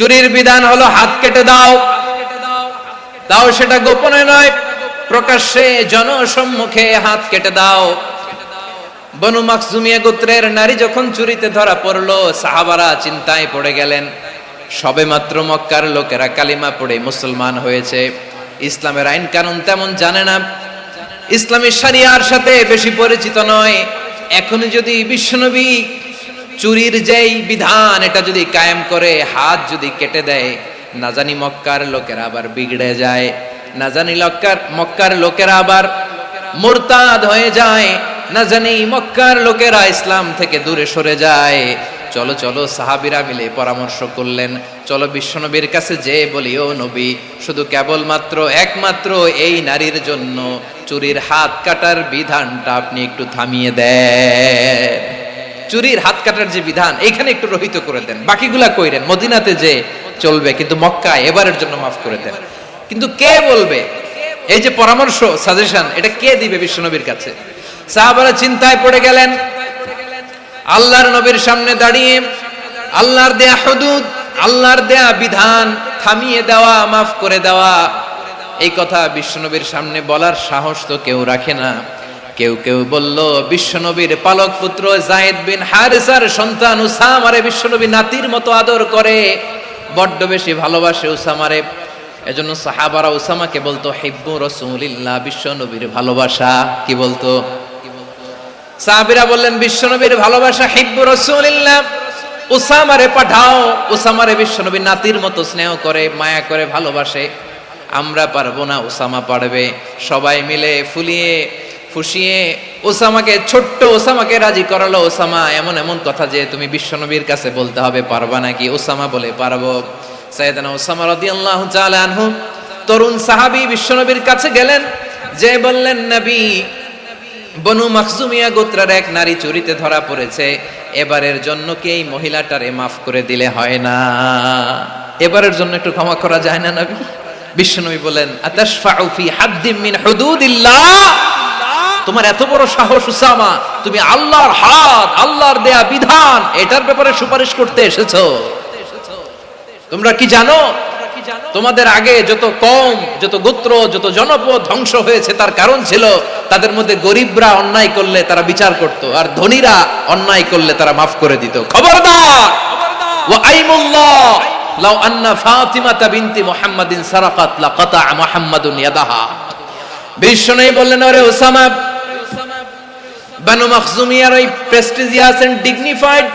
চুরির বিধান হলো হাত কেটে দাও, তাও সেটা গোপনে নয়, প্রকাশ্যে জনসম্মুখে হাত কেটে দাও। বনু মাখজুমিয়া গোত্রের নারী যখন চুরিতে ধরা পড়লো, সাহাবারা চিন্তায় পড়ে গেলেন। সবেমাত্র মক্কার লোকেরা কালিমা পড়ে মুসলমান হয়েছে, ইসলামের আইন কানুন তেমন জানে না, ইসলামী শরিয়ার সাথে বেশি পরিচিত নয়। এখন যদি বিশ্বনবী চুরির যেই বিধান এটা যদি কায়েম করে হাত যদি কেটে দেয়, না জানি মক্কার লোকেরা আবার বিগড়ে যায়, না জানি মক্কার লোকেরা আবার মুরতাদ হয়ে যায়, না জানি মক্কার লোকেরা ইসলাম থেকে দূরে সরে যায়। চলো চলো, সাহাবীরা মিলে পরামর্শ করলেন, চলো বিশ্বনবীর কাছে যে বলি, ও নবী, শুধু কেবলমাত্র একমাত্র এই নারীর জন্য চুরির হাত কাটার বিধানটা আপনি একটু থামিয়ে দেন। চুরির হাত কাটার যে বিধান এইখানে একটু রহিত করে দেন, বাকিগুলা কইরেন মদিনাতে যে চলবে, কিন্তু মক্কায় এবারের জন্য মাফ করে দেন। কিন্তু কে বলবে? এই যে পরামর্শ, সাজেশন, এটা কে দিবে বিশ্বনবীর কাছে? সাহাবারা চিন্তায় পড়ে গেলেন। আল্লাহর নবীর সামনে দাঁড়িয়ে আল্লাহর দেয়া হুদুদ, আল্লাহর দেয়া বিধান থামিয়ে দেওয়া, মাফ করে দেওয়া, এই কথা বিশ্বনবীর সামনে বলার সাহস তো কেউ রাখে না। কেউ কেউ বলল, বিশ্বনবীর পালক পুত্র যায়েদ বিন হারিসার সন্তান উসামারে বিশ্বনবী নাতির মতো আদর করে, বড্ড বেশি ভালোবাসে উসামারে। এজন্য সাহাবারা উসামাকে বলতো হিব্বু রাসূলিল্লাহ, বিশ্বনবীর ভালোবাসা। কি বলতো? সাহাবীরা বললেন, বিশ্বনবীর ভালোবাসা হিব্বু রাসূলিল্লাহ, উসামারে পাঠাও। উসামারে বিশ্বনবীর নাতির মতো স্নেহ করে, মায়া করে, ভালোবাসে। আমরা পারবো না, উসামা পারবে। সবাই মিলে ফুলিয়ে ফুসিয়ে ওসামাকে, ছোট্ট ওসামাকে রাজি করালো। ওসামা এমন এমন কথা যে তুমি বিশ্বনবীর কাছে বলতে হবে, পারবা নাকি? ওসামা বলে, পারবো। সাইয়েদনা ওসামা রাদিয়াল্লাহু তাআলা আনহু তরুণ সাহাবী বিশ্বনবীর কাছে গেলেন, যে বললেন, নবী, বনু মাখজুমিয়া গোত্রের এক নারী চুরিতে ধরা পড়েছে, এবারের জন্য কি এই মহিলাটারে মাফ করে দিলে হয় না? এবারের জন্য একটু ক্ষমা করা যায় না নবী? বিশ্বনবী বলেন, আতাশফাউ ফি হাদ্দিম মিন হুদুদিল্লাহ, তোমার এত বড় সাহস উসামা, তুমি আল্লাহর হাত, আল্লাহর দেয়া বিধান, এটার ব্যাপারে সুপারিশ করতে এসেছো? তোমরা কি জানো তোমাদের আগে যত কওম, যত গোত্র, যত জনপদ ধ্বংস হয়েছে তার কারণ ছিল তাদের মধ্যে গরিবরা অন্যায় করলে তারা বিচার করত, আর ধনীরা অন্যায় করলে তারা মাফ করে দিত। খবরদার! ওয়া আইমুল্লাহ লাউ আন্না ফাতিমাতা বিনতি মুহাম্মাদিন সারাকাত লাকাতা মুহাম্মাদুন ইয়াদাহা। বিশ্বনবী বললেন, ওরে ওসামা, বনু মাখজুমিয়ার ওই প্রেস্টিজিয়াস এন্ড ডিগনিফাইড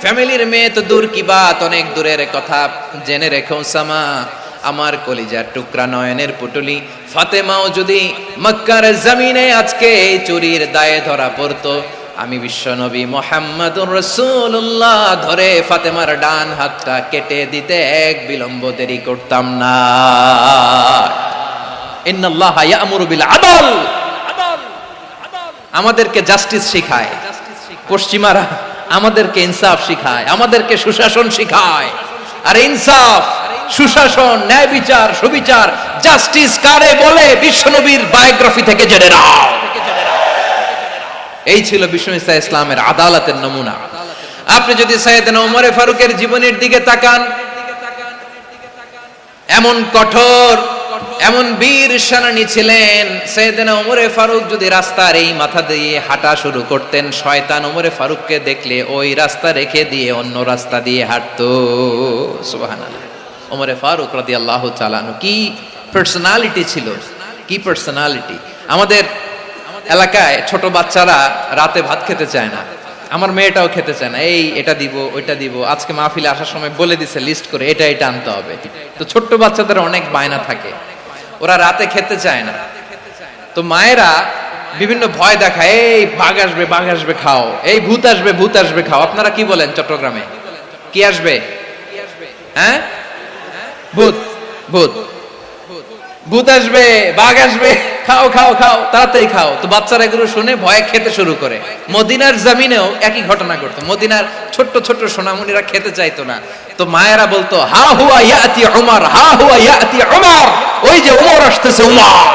ফ্যামিলির মেয়ে তো দূর কি বাত, অনেক দূরের কথা। জেনে রেখো ওসামা, আমার কলিজার টুকরা, নয়নের পুটুলি ফাতেমাও যদি মক্কার জমিনে আজকে এই চুরির দায়ে ধরা পড়তো, আমি বিশ্বনবী মুহাম্মাদুর রাসূলুল্লাহ ধরে ফাতেমার ডান হাতটা কেটে দিতে এক বিলম্ব দেরি করতাম না। ইন্নাল্লাহা ইয়া'মুরু বিল আদল, আমাদেরকে জাস্টিস শিখায়। পশ্চিমারা আমাদেরকে ইনসাফ শিখায়, আমাদেরকে সুশাসন শিখায়। আর ইনসাফ, সুশাসন, ন্যায় বিচার, সুবিচার, জাস্টিস কারে বলে বিশ্বনবীর বায়োগ্রাফি থেকে জেনে নাও। এই ছিল বিশ্বনবী সাল্লাল্লাহু আলাইহি ইসলামের আদালতের নমুনা। আপনি যদি সাইয়েদনা ওমর ফারুকের জীবনের দিকে তাকান, এমন কঠোর, এমন বীর সেনানী ছিলেন। সাইয়েদনা ওমর ফারুক যদি রাস্তার এই মাথা দিয়ে হাঁটা শুরু করতেন, শয়তান ওমর ফারুককে দেখলে ওই রাস্তা রেখে দিয়ে অন্য রাস্তা দিয়ে হাঁটতো। সুবহানাল্লাহ। ওমর ফারুক রাদিয়াল্লাহু তাআলা আনহু কি পার্সোনালিটি ছিল, কি পার্সোনালিটি! আমাদের এলাকায় ছোট বাচ্চারা রাতে ভাত খেতে চায় না, আমার মেয়েটাও খেতে চায় না। এই এটা দিব, ওইটা দিব, আজকে মাহফিলে আসার সময় বলে দিছে লিস্ট করে, এটা এটা আনতে হবে। তো ছোট্ট বাচ্চাদের অনেক বায়না থাকে, ওরা রাতে খেতে চায় না। তো মায়েরা বিভিন্ন ভয় দেখায়, এই বাঘ আসবে, বাঘ আসবে খাও, এই ভূত আসবে, ভূত আসবে খাও। আপনারা কি বলেন চট্টগ্রামে? কি আসবে? হ্যাঁ, ভূত, ভূত, ভূত আসবে, বাঘ আসবে, খাও খাও খাও, তাড়াতাড়ি খাও। তো বাচ্চারা এগুলো শুনে ভয়ে খেতে শুরু করে। মদিনার জমিনেও একই ঘটনা ঘটতো। মদিনার ছোট্ট ছোট্ট সোনামণিরা খেতে চাইতো না, তো মায়েরা বলতো, হা হুয়া ইয়াতি উমর, হা হুয়া ইয়াতি উমর, ওই যে উমর আসতেছে, উমর।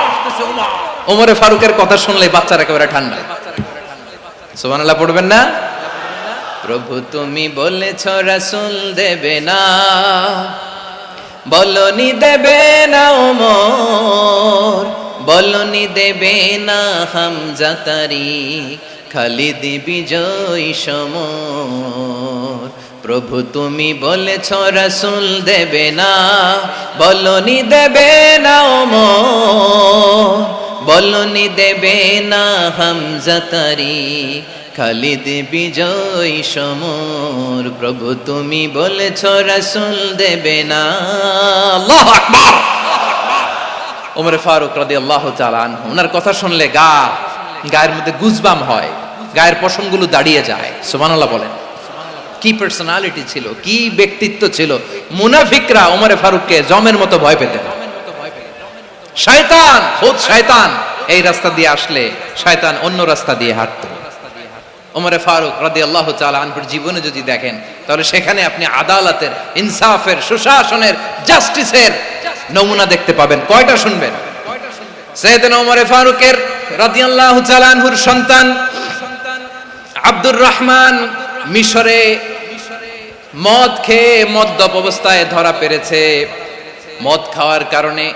ওমরে ফারুকের কথা শুনলে বাচ্চারা একেবারে ঠান্ডা। সুবহানাল্লাহ পড়বেন না? প্রভু তুমি বলেছ রাসূল দেবে না, বলনি দেবে না ওমর, বলনি দেবে না হামজা তারিক, খালিদ বিজয় সমর। প্রভু তুমি বলেছ রাসূল দেবে না, বলনি দেবে না ওমর, বলনি দেবে না হামজা তারিক, খালিদ বিজয় সমর। প্রভু তুমি বলেছ রাসূল দেবে না। আল্লাহু আকবার। ওমর ফারুক রাদিয়াল্লাহু তাআলা আনহু, ওনার কথা শুনলে গায়ের মধ্যে গুজবাম হয়, গায়ের পশমগুলো দাঁড়িয়ে যায়। সুবহানাল্লাহ বলেন। কি পার্সোনালিটি ছিল, কি ব্যক্তিত্ব ছিল। মুনাফিকরা ওমর ফারুককে জমের মতো ভয় পেতেন। শয়তান, খুদ শয়তান এই রাস্তা দিয়ে আসলে শয়তান অন্য রাস্তা দিয়ে হাঁটতো। ওমর ফারুক রাদিয়াল্লাহু তাআলা আনহুর জীবনে যদি দেখেন, তাহলে সেখানে আপনি আদালতের, ইনসাফের, সুশাসনের, জাস্টিসের নমুনা দেখতে পাবেন। কয়টা শুনবেন? সাইয়েদনা ওমর ফারুকের রাদিয়াল্লাহু তাআলা আনহুর সন্তান আব্দুর রহমান মিশরে মদ খেয়ে মদ্যপ অবস্থায় ধরা পড়েছে। মদ খাওয়ার কারণে,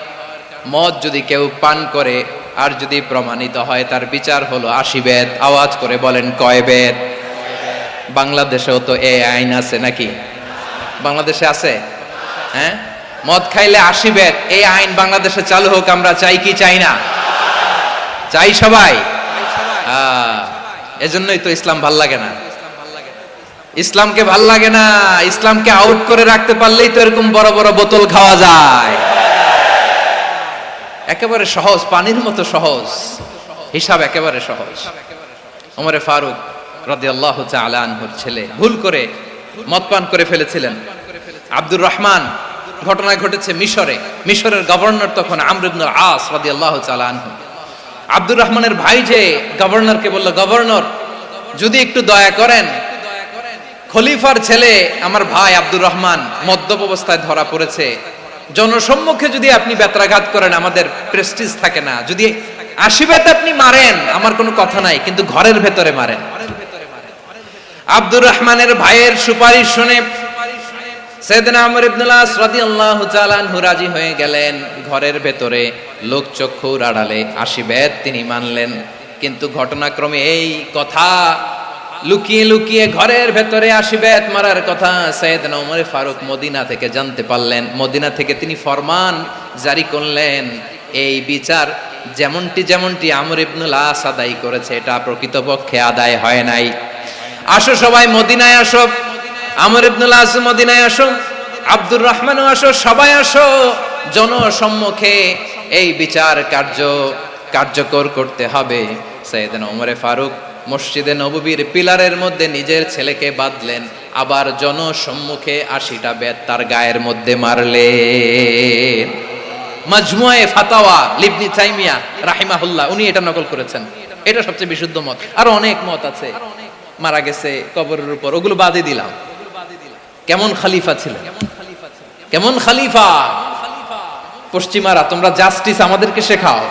মদ যদি কেউ পান করে আর যদি প্রমাণিত হয়, তার বিচার হলো 80 বেত। আওয়াজ করে বলেন কয় বেত? বাংলাদেশেও তো এই আইন আছে নাকি? বাংলাদেশে আছে? হ্যাঁ, মদ খাইলে 80 বেত, এই আইন বাংলাদেশে চালু হোক। আমরা চাই কি চাই না? চাই সবাই। এজন্যই তো ইসলাম ভাল লাগে না। ইসলামকে ভাল লাগে না, ইসলামকে আউট করে রাখতে পারলেই তো এরকম বড় বড় বোতল খাওয়া যায়। একেবারে সহজ, পানির মতো সহজ হিসাব, একেবারে সহজ। ওমর ফারুক রাদিয়াল্লাহু তাআলা আনহুর ছেলে ভুল করে মদ পান করে ফেলেছিলেন। আব্দুর রহমান, ঘটনা ঘটেছে মিশরে। মিশরের গভর্নর তখন আমর ইবনুল আস রাদিয়াল্লাহু তাআলা আনহু। আব্দুর রহমানের ভাই যে গভর্নরকে বলল, গভর্নর যদি একটু দয়া করেন, খলিফার ছেলে আমার ভাই আব্দুর রহমান মদ্যপ অবস্থায় ধরা পড়েছে, জনসম্মুখে যদি আপনি বেত্রাঘাত করেন আমাদের প্রেস্টিজ থাকে না, যদি 80 বেত আপনি মারেন আমার কোনো কথা নাই, কিন্তু ঘরের ভেতরে মারেন। আব্দুর রহমানের ভাইয়ের সুপারিশ শুনে সাইয়েদনা আমর ইবনুল আস রাদিয়াল্লাহু তাআলা আনহু রাজি হয়ে গেলেন। ঘরের ভেতরে লোকচক্ষুর আড়ালে 80 বেত তিনি মানলেন। কিন্তু ঘটনাক্রমে এই কথা লুকিয়ে লুকিয়ে ঘরের ভেতরে 80 বেত মারার কথা সাইয়েদনা ওমর ফারুক মদিনা থেকে জানতে পারলেন। মদিনা থেকে তিনি ফরমান জারি করলেন, এই বিচার যেমনটি আমর ইবনুল আস আদায় করেছে, এটা প্রকৃতপক্ষে আদায় হয় নাই। আসো সবাই মদিনায় আসো, আমর ইবনুল আস মদিনায় আসো, আব্দুর রহমানও আসো, সবাই আসো, জনসম্মুখে এই বিচার কার্যকর করতে হবে। সাইয়েদনা ওমর ফারুক মসজিদে নববীর পিলারের মধ্যে নিজের ছেলেকে বাঁধলেন, আবার জনসম্মুখে 80টা বেত তার গায়ের মধ্যে মারলেন। মাজমুয়ে ফাতাওয়া ইবনে তাইমিয়া রাহিমাহুল্লাহ উনি এটা নকল করেছেন। এটা সবচেয়ে বিশুদ্ধ মত। আর অনেক মত আছে, মারা গেছে কবরের উপর, ওগুলো বাদই দিলাম। কেমন খলিফা ছিলেন, কেমন খলিফা! পশ্চিমারা তোমরা জাস্টিস আমাদেরকে শেখাও,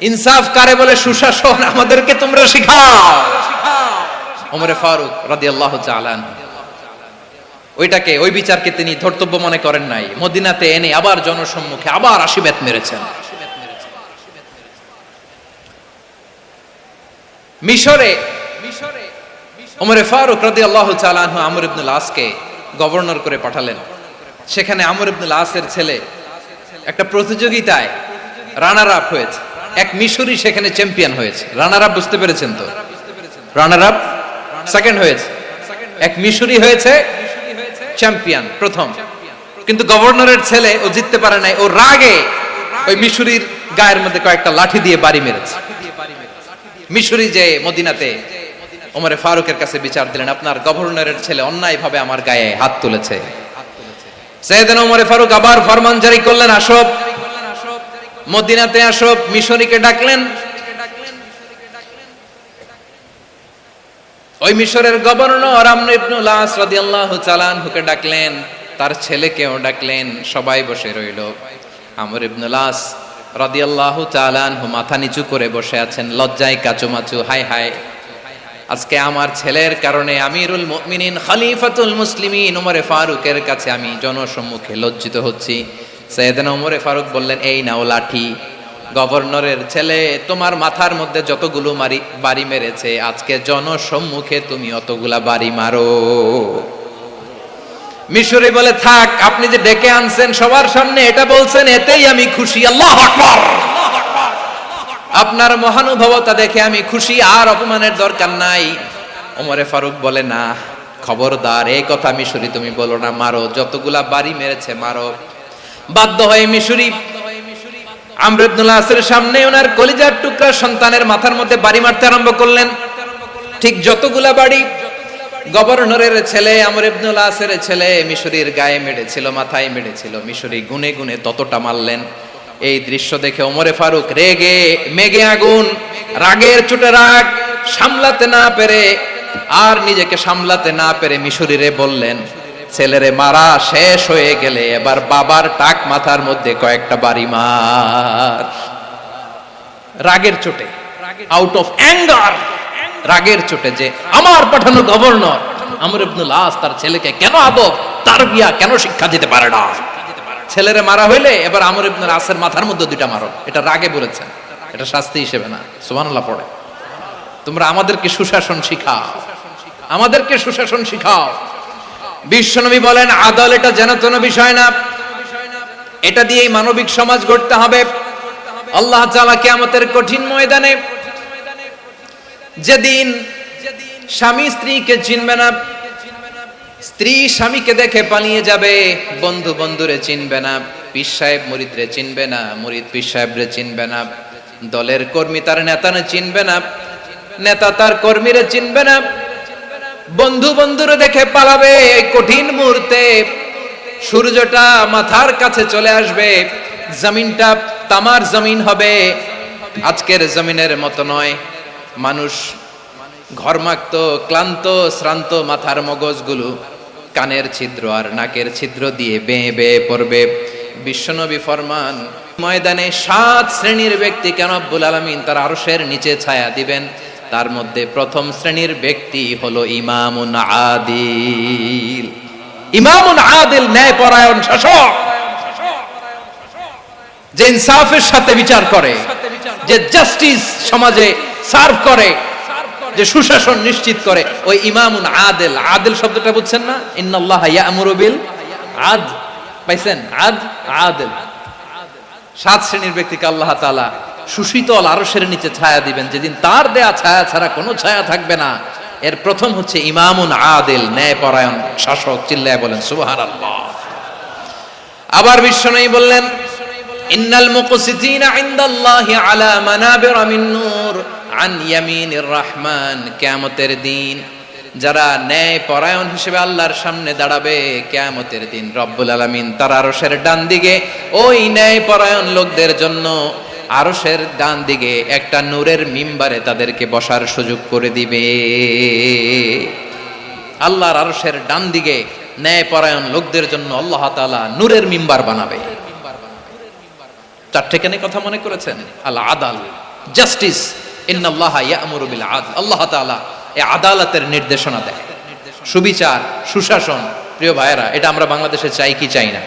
ইনসাফ কারে বলে, সুশাসন আমাদেরকে তোমরা শেখাও। ওমর ফারুক রাদিয়াল্লাহু তাআলা ওইটাকে, ওই বিচারকে তিনি ধর্তব্য মনে করেন নাই। মদিনাতে এনে আবার জনসম্মুখে আবার 80 বেত মেরেছেন। মিশরে ওমর ফারুক রাদিয়াল্লাহু তাআলা আনহু আমর ইবনুল আসকে গভর্নর করে পাঠালেন। সেখানে আমর ইবনুল আসের ছেলে একটা প্রতিযোগিতায় রানার আপ হয়েছে। এক মিশরি সেখানে চ্যাম্পিয়ন হয়েছে। রানার আপ বুঝতে পেরেছেন তো? রানার আপ সেকেন্ড হয়েছে, এক মিশরি হয়েছে চ্যাম্পিয়ন প্রথম। কিন্তু গভর্নরের ছেলে ও জিততে পারে নাই। ও রাগে ওই মিশরির গায়ের মধ্যে কয়েকটা লাঠি দিয়ে বাড়ি মেরেছে। মিশরি যে মদিনাতে ওমর ফারুকের কাছে বিচার দিলেন, আপনার গভর্নরের ছেলে অন্যায়ভাবে আমার গায়ে হাত তুলেছে। সাইয়েদনা ওমর ফারুক আবার ফরমান জারি করলেন, আসো মদিনাতে আসো। মিশরীকে ডাকলেন। ওই মিশরের গভর্নর আমর ইবনুল আস রাদিয়াল্লাহু তাআলা আনহুকে ডাকলেন, তার ছেলেকেও ডাকলেন। সবাই বসে রইল। আমর ইবনুল আস রাদিয়াল্লাহু তাআলা আনহু মাথা নিচু করে বসে আছেন, লজ্জায় কাচুমাচু, হায় হায় আজকে আমার ছেলের কারণে আমিরুল মুমিনিন খলিফাতুল মুসলিমিন ওমরে ফারুকের কাছে আমি জনসম্মুখে লজ্জিত হচ্ছি। সাইয়েদনা ওমরে ফারুক বললেন, এই নাও লাঠি, গভর্নরের ছেলে তোমার মাথার মধ্যে যতগুলো বাড়ি মেরেছে আজকে জনসম্মুখে তুমি অতগুলা বাড়ি মারো। মিশরি বলে, থাক, আপনি যে ডেকে আনছেন সবার সামনে এটা বলছেন, এতেই আমি খুশি। আল্লাহু আকবার। আপনার মহানুভবতা দেখে আমি খুশি, আর অপমানের দরকার নাই। ওমরে ফারুক বলে, না, খবরদার, এই কথা মিশরি তুমি বলো না, মারো, যতগুলা বাড়ি মেরেছে মারো। বাধ্য হয়ে মিশরি আমর ইবনুল আসের সামনে ওনার কলিজার টুকরা সন্তানের মাথার মধ্যে বাড়ি মারতে আরম্ভ করলেন। ঠিক যতগুলা বাড়ি গভর্নরের ছেলে আমর ইবনুল আসের ছেলে মিশরির গায়ে মেরেছিল, মাথায় মেরেছিল, মিশরি গুনে গুনে ততটা মারলেন। এই দৃশ্য দেখে ওমরে ফারুক রেগে মেগে আগুন, রাগের চোটে রাগ সামলাতে না পেরে আর নিজেকে সামলাতে না পেরে মিশরিরে বললেন, ছেলেরে মারা শেষ হয়ে গেলে এবার বাবার টাক মাথার মধ্যে কয়েকটা বাড়ি মার। রাগের চোটে, আউট অফ অ্যাঙ্গার, রাগের চোটে যে আমার পাঠানো গভর্নর আমর ইবনুল আস তার ছেলেকে কেন আদব তারবিয়া কেন শিক্ষা দিতে পারে না। ছেলেরে মারা হইলে এবার আমর ইবনুল আসের মাথার মধ্যে দুইটা মারো। এটা রাগে বলেছেন, এটা শাস্তি হিসেবে না। সুবহানাল্লাহ পড়ে। তোমরা আমাদেরকে সুশাসন শিখাও, আমাদেরকে সুশাসন শিখাও। বিশ্বনবী বলেন, আদল এটা যেন বিষয় না, এটা দিয়েই মানবিক সমাজ গড়তে হবে। আল্লাহ তাআলা কিয়ামতের কঠিন ময়দানে যেদিন স্বামী স্ত্রীকে চিনবে না, স্ত্রী স্বামীকে দেখে পালিয়ে যাবে, বন্ধু বন্ধুরে চিনবে না, পীর সাহেব মুরিদরে চিনবে না, মুরিদ পীর সাহেবরে চিনবে না, দলের কর্মী তার নেতারে চিনবে না, নেতা তার কর্মীরে চিনবে না, বন্ধু বন্ধুরে দেখে পালাবে। এই কঠিন মুহূর্তে সূর্যটা মাথার কাছে চলে আসবে, জমিনটা তামার জমিন হবে, আজকের জমিনের মতো নয়। মানুষ ঘর্মাক্ত, ক্লান্ত, শ্রান্ত মাথার মগজগুলো কানের ছিদ্র আর নাকের ছিদ্র দিয়ে বেয়ে বেয়ে পড়বে। বিশ্বনবী ফরমান, ময়দানে 7 শ্রেণীর ব্যক্তিকে রব্বুল আলামিন তার আরশের নিচে ছায়া দিবেন। তার মধ্যে প্রথম শ্রেণীর ব্যক্তি হলো ইমামুন আদিল। ইমামুন আদিল, ন্যায়পরায়ণ শাসক, যে ইনসাফের সাথে বিচার করে, যে জাস্টিস সমাজে সার্ভ করে, যে সুশাসন নিশ্চিত করে, ওই ইমামুন আদিল। আদিল শব্দটা বুঝছেন না? ইন্নাল্লাহা ইয়া'মুরু বিল আদল, পাইছেন? আদিল। 7 শ্রেণীর ব্যক্তিকে আল্লাহ তাআলা সুশীতল আরশের নিচে ছায়া দিবেন, যেদিন তার দেয়া ছায়া ছাড়া কোনো ছায়া থাকবে না। এর প্রথম হচ্ছে ইমামুন আদিল, ন্যায়পরায়ণ শাসক। চিল্লায় বলেন সুবহানাল্লাহ। আবার বিশ্বনবী বললেন, ইন্নাল মুকসিতিনা ইনদাল্লাহি আলা মানাবির মিন নূর আন ইয়ামিনির রহমান। কিয়ামতের দিন যারা ন্যায়পরায়ণ হিসেবে আল্লাহর সামনে দাঁড়াবে, কিয়ামতের দিন রব্বুল আলামিন তার আরশের ডান দিকে ওই ন্যায়পরায়ণ লোকদের জন্য আরশের ডান দিকে একটা নূরের মিম্বারে তাদেরকে বসার সুযোগ করে দিবে। আল্লাহর আরশের ডান দিকে ন্যায়পরায়ণ লোকদের জন্য আল্লাহ তাআলা নূরের মিম্বার বানাবে। 4টে কেন কথা মনে করেছেন? আল আদাল, জাস্টিস। ইন্নাল্লাহা ইয়া'মুরু বিল আদল। আল্লাহ তাআলা এই আদালতের নির্দেশনা দেয়, সুবিচার, সুশাসন। প্রিয় ভাইয়েরা, এটা আমরা বাংলাদেশে চাই কি চাই না?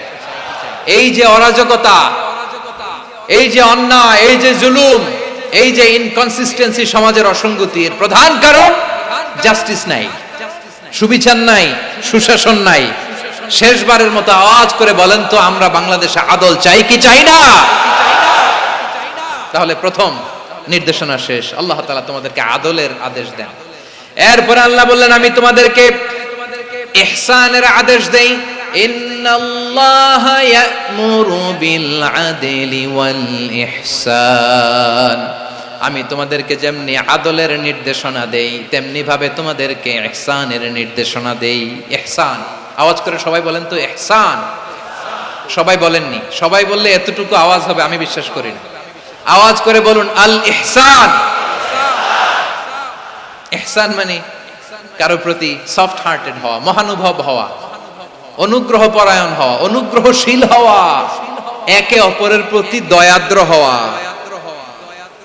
এই যে অরাজকতা, এই যে অন্যায়, এই যে জুলুম, এই যে ইনকনসিস্টেন্সি সমাজের অসঙ্গতির প্রধান কারণ জাস্টিস নাই, সুবিচার নাই, সুশাসন নাই। শেষবারের মতো আওয়াজ করে বলেন তো, আমরা বাংলাদেশে আদল চাই কি চাই না? তাহলে প্রথম নির্দেশনা শেষ। আল্লাহ তাআলা তোমাদেরকে আদলের আদেশ দেন। এরপর আল্লাহ বললেন, আমি তোমাদেরকে ইহসানের আদেশ দেই। ইন্নাল্লাহা ইয়া'মুরু বিল আদলি ওয়াল ইহসান। আমি তোমাদেরকে যেমনি আদলের নির্দেশনা দেই, তেমনি ভাবে তোমাদেরকে ইহসানের নির্দেশনা দেই। ইহসান, আওয়াজ করে সবাই বলেন তো ইহসান। সবাই বলেননি, সবাই বললে এতটুকু আওয়াজ হবে আমি বিশ্বাস করি না। আওয়াজ করে বলুন আল ইহসান। ইহসান মানে কারো প্রতি সফট হার্টেড হওয়া, মহানুভব হওয়া, অনুগ্রহ পরায়ণ হওয়া, অনুগ্রহশীল হওয়া, একে অপরের প্রতি দয়াদ্র হওয়া।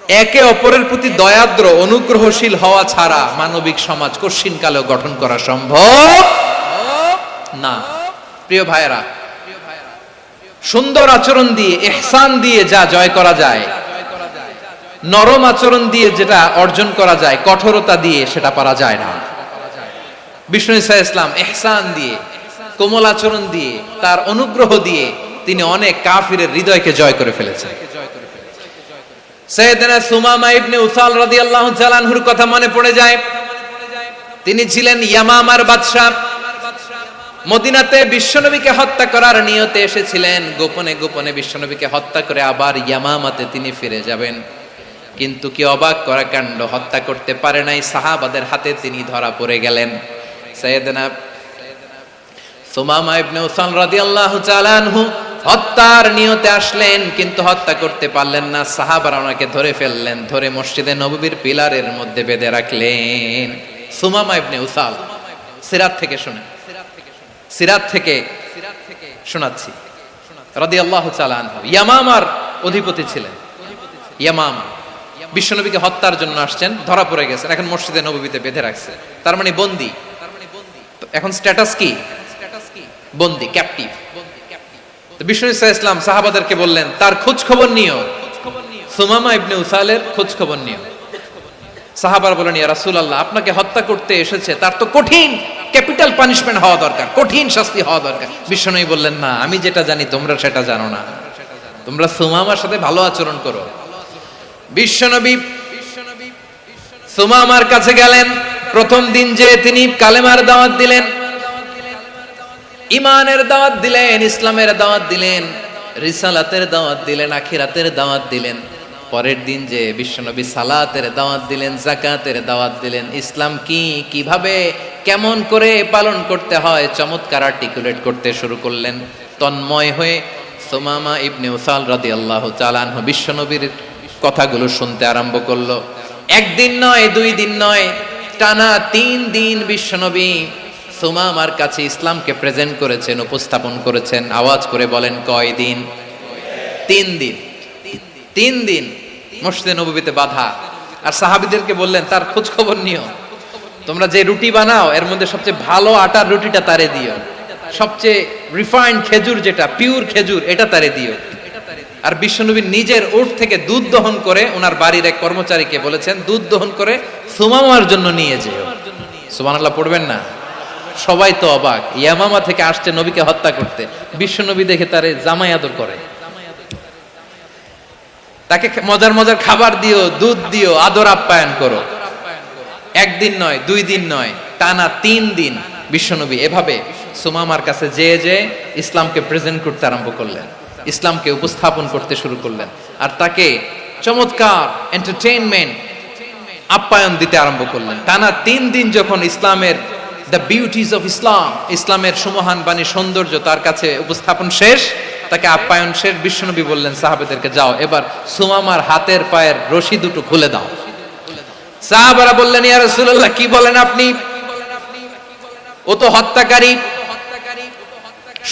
একে অপরের প্রতি দয়াদ্র অনুগ্রহশীল হওয়া ছাড়া মানবিক সমাজ কশিনকালেও গঠন করা সম্ভব না। প্রিয় ভাইয়েরা, সুন্দর আচরণ দিয়ে, ইহসান দিয়ে যা জয় করা যায়, নরম আচরণ দিয়ে যেটা অর্জন করা যায়, কঠোরতা দিয়ে সেটা পারা যায় না। বিষ্ণু ঈসা ইসলাম ইহসান দিয়ে, কোমল আচরণ দিয়ে, তার অনুগ্রহ দিয়ে তিনি অনেক কাফিরের হৃদয়কে জয় করে ফেলেছেন। সাইয়েদনা সুমামা ইবনে উসাল রাদিয়াল্লাহু তাআলা আনহুর কথা মনে পড়ে যায়। তিনি ছিলেন ইয়ামামার বাদশা। মদিনাতে বিশ্বনবীকে হত্যা করার নিয়তে এসেছিলেন। গোপনে গোপনে বিশ্বনবীকে হত্যা করে আবার ইয়ামামাতে তিনি ফিরে যাবেন। কিন্তু কি অবাক করা কাণ্ড, হত্যা করতে পারে নাই, সাহাবাদের হাতে তিনি ধরা পড়ে গেলেন। সাইয়েদনা সুমামা ইবনে উসাল রাদিয়াল্লাহু তাআলা আনহু হত্যার নিয়তে আসলেন, কিন্তু হত্যা করতে পারলেন না। সাহাবারা ওনাকে ধরে ফেললেন, ধরে মসজিদে নববীর পিলারের মধ্যে বেঁধে রাখলেন। সুমামা ইবনে উসাল, সিরাত থেকে শুনেন, সিরাত থেকে শোনাচ্ছি, রাদিয়াল্লাহু তাআলা আনহু ইয়ামামার অধিপতি ছিলেন। ইয়ামামা বিশ্বনবীকে হত্যার জন্য আসছেন, ধরা পড়ে গেছেন, এখন মসজিদে নববীতে বেঁধে রাখছে, তার মানে বন্দী। এখন স্ট্যাটাস কি? বন্দী, ক্যাপটিভ। তো বিষ্ণু ঈসা ইসলাম সাহাবাদেরকে বললেন, তার খোঁজ খবর নিও, সুমামা ইবনে উসালের খোঁজ খবর নিও। সাহাবারা বলেন, ইয়া রাসূলুল্লাহ, আপনাকে হত্যা করতে এসেছে, তার তো কঠিন ক্যাপিটাল পানিশমেন্ট হওয়া দরকার, কঠিন শাস্তি হওয়া দরকার। বিশ্বনবী বললেন, না, আমি যেটা জানি তোমরা সেটা জানো না, তোমরা সুমামার সাথে ভালো আচরণ করো। বিশ্বনবী সুমামার কাছে গেলেন। প্রথম দিন যে তিনি কালেমার দাওয়াত দিলেন, ইমানের দাওয়াত দিলেন, ইসলামের দাওয়াত দিলেন, রিসালাতের দাওয়াত দিলেন, আখিরাতের দাওয়াত দিলেন। পরের দিন যে বিশ্বনবী সালাতের দাওয়াত দিলেন, যাকাতের দাওয়াত দিলেন, ইসলাম কি, কিভাবে, কেমন করে পালন করতে হয় চমৎকার আর্টিকুলেট করতে শুরু করলেন। তন্ময় হয়ে সুমামা ইবনে উসাল রাদিয়াল্লাহু তাআলা আনহু বিশ্বনবীর কথাগুলো শুনতে আরম্ভ করলো। একদিন নয়, দুই দিন নয়, টানা 3 দিন বিশ্বনবী সুমামার কাছে ইসলামকে প্রেজেন্ট করেছেন, উপস্থাপন করেছেন। আওয়াজ করে বলেন, কয় দিন? 3 দিন। 3 দিন মসজিদে নববীতে বাধা। আর সাহাবীদেরকে বললেন, তার খোঁজ খবর নিও, তোমরা যে রুটি বানাও এর মধ্যে সবচেয়ে ভালো আটার রুটিটা তারে দিও, সবচেয়ে রিফাইন্ড খেজুর, যেটা পিওর খেজুর, এটা তারে দিও। আর বিশ্বনবী নিজের উট থেকে দুধ দহন করে ওনার বাড়ির এক কর্মচারীকে বলেছেন, দুধ দহন করে সুমামার জন্য নিয়ে যেও। সুবহানাল্লাহ পড়বেন না? সবাই তো অবাক, ইয়ামামা থেকে আসছে নবীকে হত্যা করতে, বিশ্বনবী দেখে তারে জামাই আদর করে, তাকে মজার মজার খাবার দিও, দুধ দিও, আদর আপ্যায়ন করো। একদিন নয়, 2 দিন নয়, টানা 3 দিন বিশ্বনবী এভাবে সুমামার কাছে যেয়ে যে ইসলামকে প্রেজেন্ট করতে আরম্ভ করলেন, ইসলামকে উপস্থাপন করতে শুরু করলেন। আর তাকে চমৎকার এন্টারটেইনমেন্ট, আপ্যায়ন দিতে আরম্ভ করলেন। টানা 3 দিন যখন ইসলামের দ্য বিউটিজ অফ ইসলাম, ইসলামের সুমহান বাণী, সৌন্দর্য তার কাছে উপস্থাপন শেষ, তাকে আপ্যায়ন শেষ, বিশ্বনবী বললেন সাহাবাদেরকে, যাও এবার সুমামার হাতের পায়ের রশি দুটো খুলে দাও। সাহাবারা বললেন, ইয়া রাসূলুল্লাহ, কি বলেন আপনি? ও তো হত্যাকারী,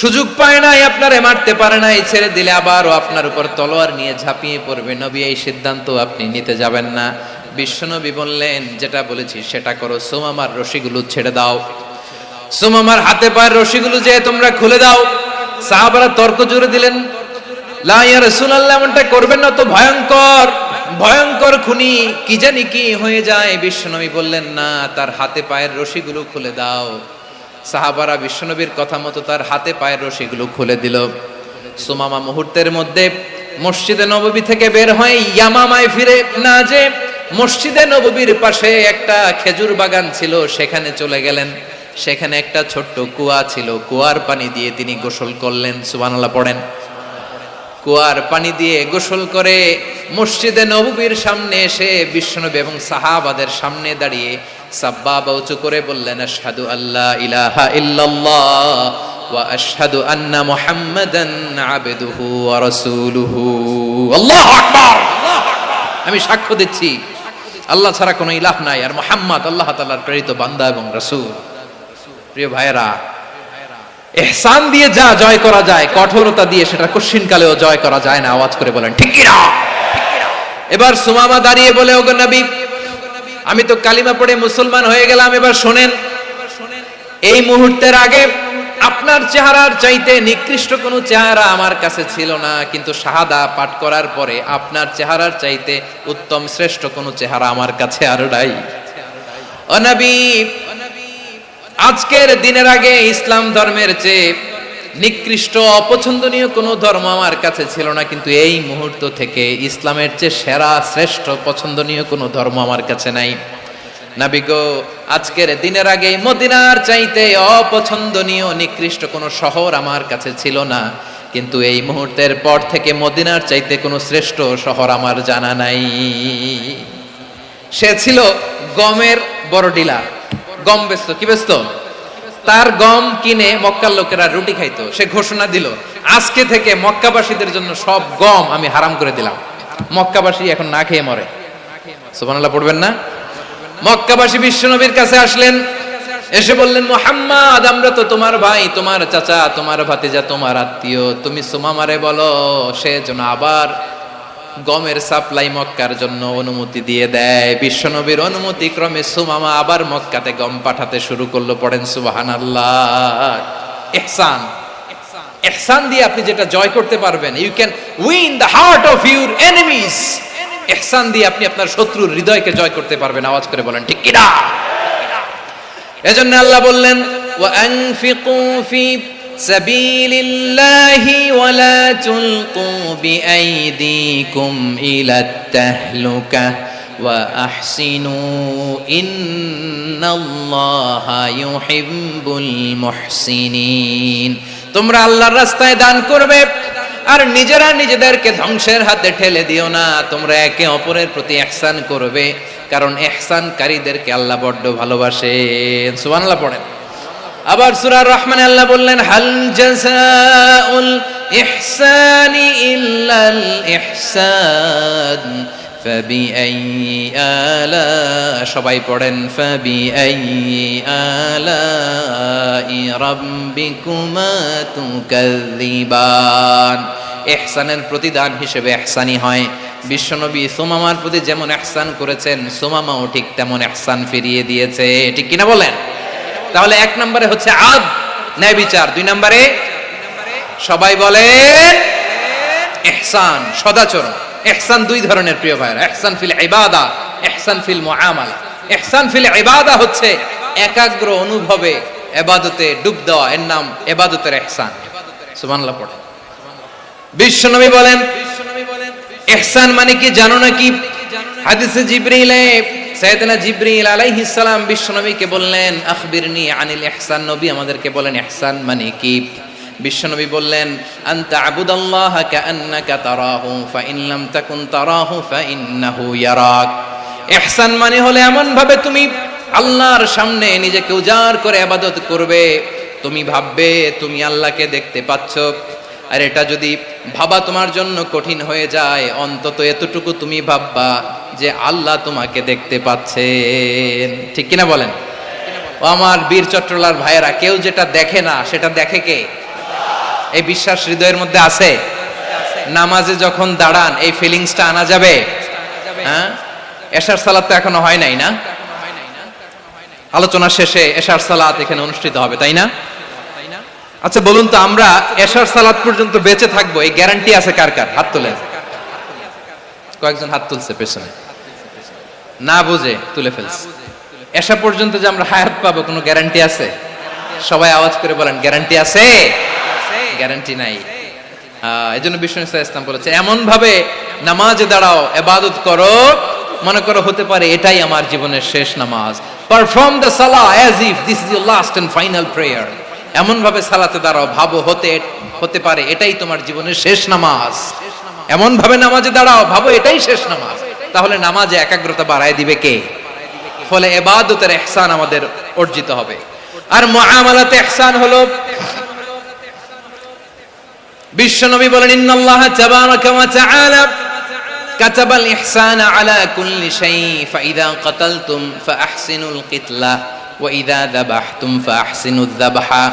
সুযোগ পায় নাই, আপনারে মারতে পারে নাই, ছেড়ে দিলে আবারও আপনার উপর তলোয়ার নিয়ে ঝাঁপিয়ে পড়বে। নবী, এই সিদ্ধান্ত আপনি নিতে যাবেন না। বিশ্বনবী বললেন, যেটা বলেছি সেটা করো, সুমামার রশিগুলো ছেড়ে দাও, সুমামার হাতে পায়ের রশিগুলো যে তোমরা খুলে দাও। সাহাবারা তর্ক জুড়ে দিলেন, লা ইয়া রাসূলুল্লাহ, এমনটা করবেন না, তো ভয়ঙ্কর, ভয়ঙ্কর খুনি, কি জানি কি হয়ে যায়। বিশ্বনবী বললেন, না, তার হাতে পায়ের রশিগুলো খুলে দাও। সাহাবারা বিশ্বনবীর কথা মতো তার হাতে পায়ের রশিগুলো খুলে দিল। সুমামা মুহূর্তের মধ্যে মসজিদে নববী থেকে বের হয়ে ইয়ামামায় ফিরে না যে মসজিদে নববীর পাশে একটা খেজুর বাগান ছিল, সেখানে চলে গেলেন। সেখানে একটা ছোট্ট কুয়া ছিল, কুয়ার পানি দিয়ে তিনি গোসল করলেন। সুবহানাল্লাহ পড়েন। কুয়ার পানি দিয়ে গোসল করে মসজিদে নববীর সামনে এসে বিশ্বনবী এবং সাহাবাদের সামনে দাঁড়িয়ে সাব্বাবা উঁচু করে বললেন, আশহাদু আল্লা ইলাহা ইল্লাল্লাহ ওয়া আশহাদু আন্না মুহাম্মাদান আবদুহু ওয়া রাসূলুহু। আল্লাহু আকবার। আমি সাক্ষ্য দিচ্ছি আল্লাহ ছাড়া কোনো ইলাহ নাই, আর মুহাম্মদ আল্লাহ তাআলার প্রেরিত বান্দা এবং রাসূল। প্রিয় ভাইয়েরা, ইহসান দিয়ে যা জয় করা যায়, কঠোরতা দিয়ে সেটা কঠিন কালেও জয় করা যায় না। আওয়াজ করে বলেন ঠিক কি না? এবার সুমামা দাঁড়িয়ে বলে, ওগো নবী, আমি তো কালিমা পড়ে মুসলমান হয়ে গেলাম, এবার শোনেন, এই মুহূর্তের আগে আপনার চেহারার চাইতে নিকৃষ্ট কোনো চেহারা আমার কাছে ছিল না, কিন্তু শাহাদা পাঠ করার পরে আপনার চেহারার চাইতে উত্তম শ্রেষ্ঠ কোনো চেহারা আমার কাছে আর নাই। ও নবী, আজকের দিনের আগে ইসলাম ধর্মের চেয়ে নিকৃষ্ট অপছন্দনীয় কোনো ধর্ম আমার কাছে ছিল না, কিন্তু এই মুহূর্ত থেকে ইসলামের চেয়ে সেরা শ্রেষ্ঠ পছন্দনীয় কোনো ধর্ম আমার কাছে নাই। নবী গো, আজকের দিনের আগে মদিনার চাইতে অপছন্দনীয় নিকৃষ্ট কোনো শহর আমার কাছে ছিল না, কিন্তু এই মুহূর্তের পর থেকে মদিনার চাইতে কোনো শ্রেষ্ঠ শহর আমার জানা নাই। সে ছিল গমের বড় ডিলার, গম বেচতো। কি বেচতো? তার গম কিনে মক্কার লোকেরা রুটি খাইতো। সে ঘোষণা দিল, আজকে থেকে মক্কাবাসীদের জন্য সব গম আমি হারাম করে দিলাম, মক্কাবাসী এখন না খেয়ে মরে। সুবহানাল্লাহ পড়বেন না? মক্কাবাসী বিশ্বনবীর কাছে আসলেন, এসে বললেন, মুহাম্মদ, আমরা তো তোমার ভাই, তোমার চাচা, তোমার ভাতিজা, তোমার আত্মীয়, তুমি সুমামারে বলো সে যেন আবার গমের সাপ্লাই মক্কার জন্য অনুমতি দিয়ে দেয়। বিশ্বনবীর অনুমতি ক্রমে সুমামা আবার মক্কাতে গম পাঠাতে শুরু করলো। পড়েন সুবহানাল্লাহ। ইহসান, ইহসান দিয়ে আপনি যেটা জয় করতে পারবেন, you can win the heart of your enemies. ইহসান দিয়ে আপনি আপনার শত্রুর হৃদয়কে জয় করতে পারবেন। আওয়াজ করে বলেন ঠিক কিনা? এজন্য আল্লাহ বললেন, ওয়া আনফিকু ফি সাবিলিল্লাহি ওয়া লা তুলকু বিআইদিকুম ইলাত তাহলুকা ওয়া আহসিনু ইন্নাল্লাহা ইউহিব্বুল মুহসিনিন। তোমরা আল্লাহর রাস্তায় দান করবে আর নিজেরা নিজেদেরকে ধ্বংসের হাতে ঠেলে দিও না। তোমরা একে অপরের প্রতি ইহসান করবে, কারণ ইহসানকারীদেরকে আল্লাহ বড্ড ভালোবাসেন। সুবহানাল্লাহ পড়েন। আবার সূরা রহমানে আল্লাহ বললেন, হাল জাযাউল ইহসানি ইল্লাল ইহসান ফাবিআইয়ি আলা, সবাই পড়েন, ফাবিআইয়ি আলাই রাব্বিকুমা তুকাযযিবান। ইহসানের প্রতিদান হিসেবে ইহসানি হয়। বিশ্বনবী সুমামার প্রতি যেমন ইহসান করেছেন, সুমামাও ঠিক তেমন ইহসান ফিরিয়ে দিয়েছে। ঠিক কিনা বলেন? তাহলে এক নম্বরে হচ্ছে আদ, ন্যায় বিচার। দুই নম্বরে সবাই বলেন ইহসান, সদাচরণ। ইহসান দুই ধরনের প্রিয় ভাইরা, ইহসান ফিল ইবাদা, ইহসান ফিল মুআমালা। ইহসান ফিল ইবাদা হচ্ছে একাগ্র অনুভবে ইবাদতে ডুব দেওয়া, এর নাম ইবাদতের ইহসান। সুবহানাল্লাহ পড়ে। বিশ্বনবী বলেন ইহসান মানে কি জানো নাকি? হাদিসে জিবরিলে সাইয়েদনা জিবরিল আলাইহিস সালাম বিশ্বনবীকে বললেন, আখবিরনি আনিল ইহসান। নবী আমাদেরকে বলেন ইহসান মানে কি? বিশ্বনবী বললেন, আনতা আবুদাল্লাহা কাআন্নাকা তারাহু ফাইন লাম তাকুন তারাহু ফাইন্নাহু ইয়ারাক। ইহসান মানে হলো এমন ভাবে তুমি আল্লাহর সামনে নিজেকে উজাড় করে ইবাদত করবে, তুমি ভাববে তুমি আল্লাহকে দেখতে পাচ্ছ। আর এটা যদি ভাবা তোমার জন্য কঠিন হয়ে যায়, অন্তত এতটুকু তুমি ভাববা যে আল্লাহ তোমাকে দেখতে পাচ্ছেন। ঠিক কিনা বলেন? ও আমার বীর চট্টলার ভাইয়েরা, কেউ যেটা দেখে না সেটা দেখে কে? এই বিশ্বাস হৃদয়ের মধ্যে আছে? নামাজে যখন দাঁড়ান এই ফিলিংসটা আনা যাবে? হ্যাঁ, এশার সালাত তো এখনো হয় নাই না? আলোচনা শেষে এশার সালাত এখানে অনুষ্ঠিত হবে, তাই না? আচ্ছা বলুন তো, আমরা এশার সালাত পর্যন্ত বেঁচে থাকবো এই গ্যারান্টি আছে কার কার? হাত তোলেন। কয়েকজন হাত তুলছে পেছনে, না বুঝে তুলে ফেলছে। এশা পর্যন্ত যে আমরা হায়াত পাবো কোনো গ্যারান্টি আছে? সবাই আওয়াজ করে বলেন, গ্যারান্টি আছে? গ্যারান্টি নাই। এজন্য বিষ্ণু ইসলাম বলেছে, এমন ভাবে নামাজে দাঁড়াও, ইবাদত করো, মনে করো হতে পারে এটাই আমার জীবনের শেষ নামাজ। Perform the salah as if this is your last and final prayer. এমন ভাবে সালাতে দাঁড়াও, ভাবো হতে পারে এটাই তোমার জীবনের শেষ নামাজ। এমন ভাবে নামাজে দাঁড়াও, ভাবো এটাই শেষ নামাজ। তাহলে নামাজে একাগ্রতা বাড়ায় দিবে কে? ফলে ইবাদতের ইহসান আমাদের অর্জিত হবে। আর মুআমালাতে ইহসান হলো, বিশ্বনবী বলেন, ইন্নাল্লাহা তাবারাকা ওয়া তাআলা কাতাবাল ইহসানা আলা কুল্লি শাই ফাইদা কাতালতুম ফাআহসিনুল কিতলা ওয়া ইযা যাবাহতুম ফাআহসিনুয যাবহা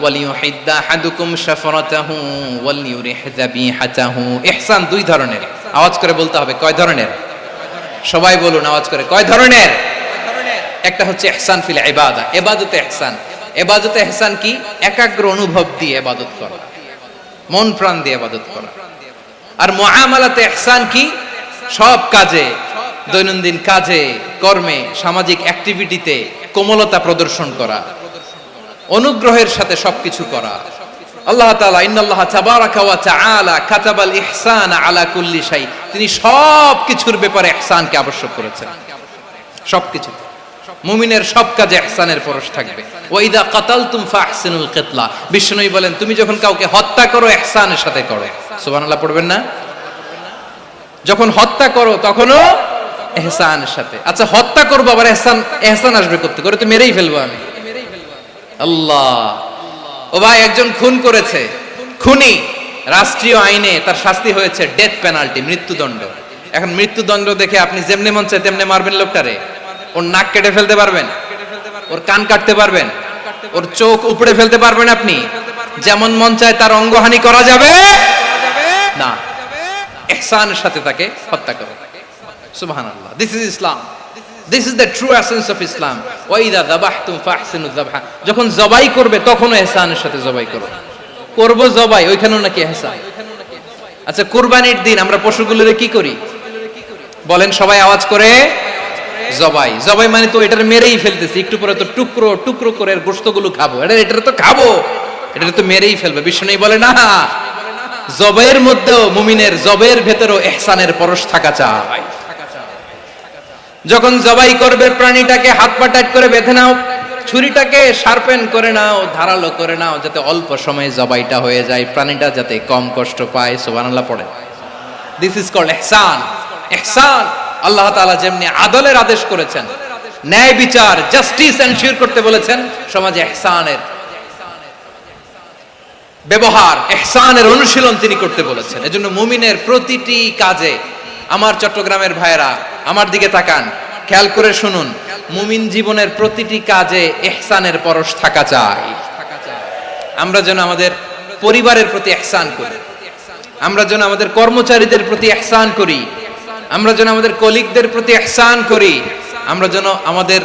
ওয়ালিয়ুহিদ্দা আহাদুকুম শাফরাতাহু ওয়ালিয়ুরিহ যাবিহাতাহু। ইহসান দুই ধরনের। আওয়াজ করে বলতে হবে, কয় ধরনের? সবাই বলুন আওয়াজ করে, কয় ধরনের? একটা হচ্ছে ইহসান ফিল ইবাদা, ইবাদতে ইহসান। ইবাদতে ইহসান কি? একাগ্র অনুভব দিয়ে ইবাদত করা, মন প্রাণ দিয়ে ইবাদত করা। আর মুআমালাতে ইহসান কি? সব কাজে, দৈনন্দিন কাজে, কর্মে, সামাজিক অ্যাক্টিভিটিতে কোমলতা প্রদর্শন করা, অনুগ্রহের সাথে সবকিছু করা। আল্লাহ তাআলা ইন্নাল্লাহ তাবারাকা ওয়া তাআলা কাতাবাল ইহসানা আলা কুল্লি শাই, তিনি সব কিছুর ব্যাপারে ইহসানকে আবশ্যক করেছেন। সবকিছু মুমিনের সব কাজে ইহসানের পরশ থাকবে। ওয়া ইযা কাতালতুম ফাহসিনুল কিতলা, বিষ্ণুই বলেন তুমি যখন কাউকে হত্যা করো ইহসানের সাথে করো। সুবহানাল্লাহ পড়বেন না? যখন হত্যা করো তখনও ইহসানের সাথে। আচ্ছা হত্যা করবো আবার ইহসান আসবে করতে করে, তো মেরেই ফেলবো আমি। আল্লাহ, ও ভাই একজন খুন করেছে, খুনি, রাষ্ট্রীয় আইনে তার শাস্তি হয়েছে ডেথ পেনাল্টি, মৃত্যুদণ্ড। এখন মৃত্যুদণ্ড দেখে আপনি যেমনে মন চায় তেমনে মারবেন লোকটারে? ওর নাক কেটে ফেলতে পারবেন? ওর কান কাটতে পারবেন? ওর চোখ উপড়ে ফেলতে পারবেন আপনি? যেমন মন চায় তার অঙ্গহানি করা যাবে না। ইহসানের সাথে তাকে হত্যা করো। সুবহানাল্লাহ, this is Islam, this is the true essence of Islam. ওয়া ইযা যাবাহতুম ফাহসিনু যাবহা, যখন জবাই করবে তখনও ইহসানের সাথে জবাই করো। করব জবাই, ওইখানেও নাকি ইহসান। আচ্ছা কুরবানির দিন আমরা পশুগুলোরে কি করি বলেন সবাই আওয়াজ করে? জবাই। জবাই মানে তো এটার মেরেই ফেলতেছি, একটু পরে তো টুকরো টুকরো করে গোশতগুলো খাবো, এটা তো খাবো, এটা তো মেরেই ফেলবে। বিষ্ণু বলে না, জবাইয়ের মধ্যেও মুমিনের জবের ভেতরেও ইহসানের পরশ থাকা চাই। যখন জবাই করবে প্রাণীটাকে হাত পা টাইট করে বেঁধে নাও, ছুরিটাকে শার্পেন করে নাও, ধারালো করে নাও, যাতে অল্প সময়ে জবাইটা হয়ে যায়, প্রাণীটা যাতে কম কষ্ট পায়। সুবহানাল্লাহ পড়ে। দিস ইজ কল্ড ইহসান। ইহসান আল্লাহ তাআলা যেমনি আদলের আদেশ করেছেন, ন্যায় বিচার, জাস্টিস এনশিওর করতে বলেছেন, সমাজে ইহসানের ব্যবহার, ইহসানের অনুশীলন তিনি করতে বলেছেন। এজন্য মুমিনের প্রতিটি কাজে, আমার চট্টগ্রামের ভাইয়েরা আমার দিকে তাকান, খেয়াল করে শুনুন, মুমিন জীবনের প্রতিটি কাজে ইহসানের পরশ থাকা চাই। আমরা যেন আমাদের পরিবারের প্রতি ইহসান করি, আমরা যেন আমাদের কর্মচারীদের প্রতি ইহসান করি, আমরা যেন আমাদের কলিগদের প্রতি ইহসান করি, আমরা যেন আমাদের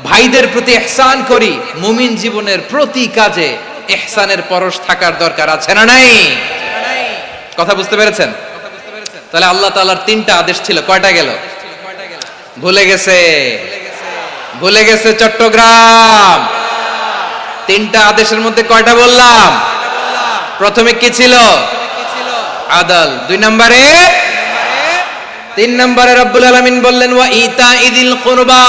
ভাইদের প্রতি ইহসান করি। মুমিন জীবনের প্রতি কাজে ইহসানের পরশ থাকার দরকার আছে না নাই? কথা বুঝতে পেরেছেন? তাহলে আল্লাহ তাআলার তিনটা আদেশ ছিল, কয়টা গেল? ভুলে গেছে, ভুলে গেছে চট্টগ্রাম। তিনটা আদেশের মধ্যে কয়টা বললাম? প্রথমে কি ছিল? আদল। দুই নম্বরে, তিন নম্বরে রব্বুল আলামিন বললেন ওয়া ইতাইদিল কুরবা,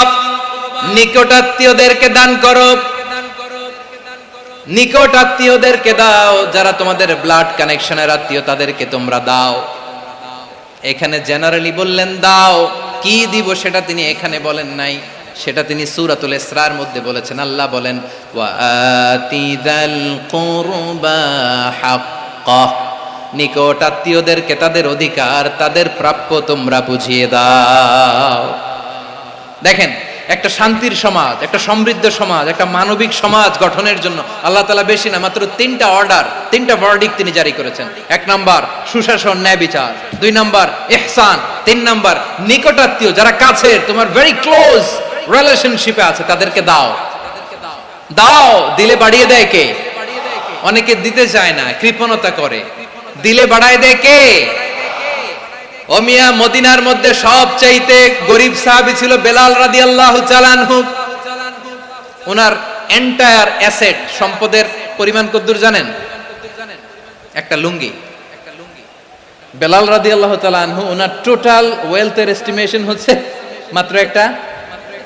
নিকটাত্মীয়দেরকে দান করো। নিকট আত্মীয়দেরকে দাও, যারা তোমাদের ব্লাড কানেকশনের আত্মীয় তাদেরকে তোমরা দাও। এখানে জেনারেলি বললেন দাও, কি দিব সেটা তিনি এখানে বলেন নাই, সেটা তিনি সূরাতুল ইসরার মধ্যে বলেছেন। আল্লাহ বলেন ওয়া আতিযাল কুরবা হাক্কা, নিকট আত্মীয়দেরকে তাদের অধিকার, তাদের প্রাপ্য তোমরা বুঝিয়ে দাও। দেখেন, একটা শান্তির সমাজ, একটা সমৃদ্ধ সমাজ, একটা মানবিক সমাজ গঠনের জন্য আল্লাহ তাআলা বেশি না, মাত্র তিনটা অর্ডার, তিনটা ভার্ডিক্ট তিনি জারি করেছেন। এক নাম্বার সুশাসন, ন্যায় বিচার। দুই নাম্বার ইহসান। তিন নাম্বার নিকটাত্মীয়, যারা কাছের, তোমার ভেরি ক্লোজ রিলেশনশিপে আছে, তাদেরকে দাও। দাও, দিলে বাড়িয়ে দেয় কে? অনেকে দিতে চায় না, কৃপণতা করে। দিলে বাড়ায় দেয় কে? ও মিয়া, মদিনার মধ্যে সবচাইতে গরিব সাহাবী ছিল বেলাল রাদিয়াল্লাহু তাআলা আনহু। ওনার এন্টায়ার অ্যাসেট, সম্পদের পরিমাণ কতদূর জানেন? একটা লুঙ্গি। বেলাল রাদিয়াল্লাহু তাআলা আনহু, ওনার টোটাল ওয়েলথের এস্টিমেশন হচ্ছে মাত্র একটা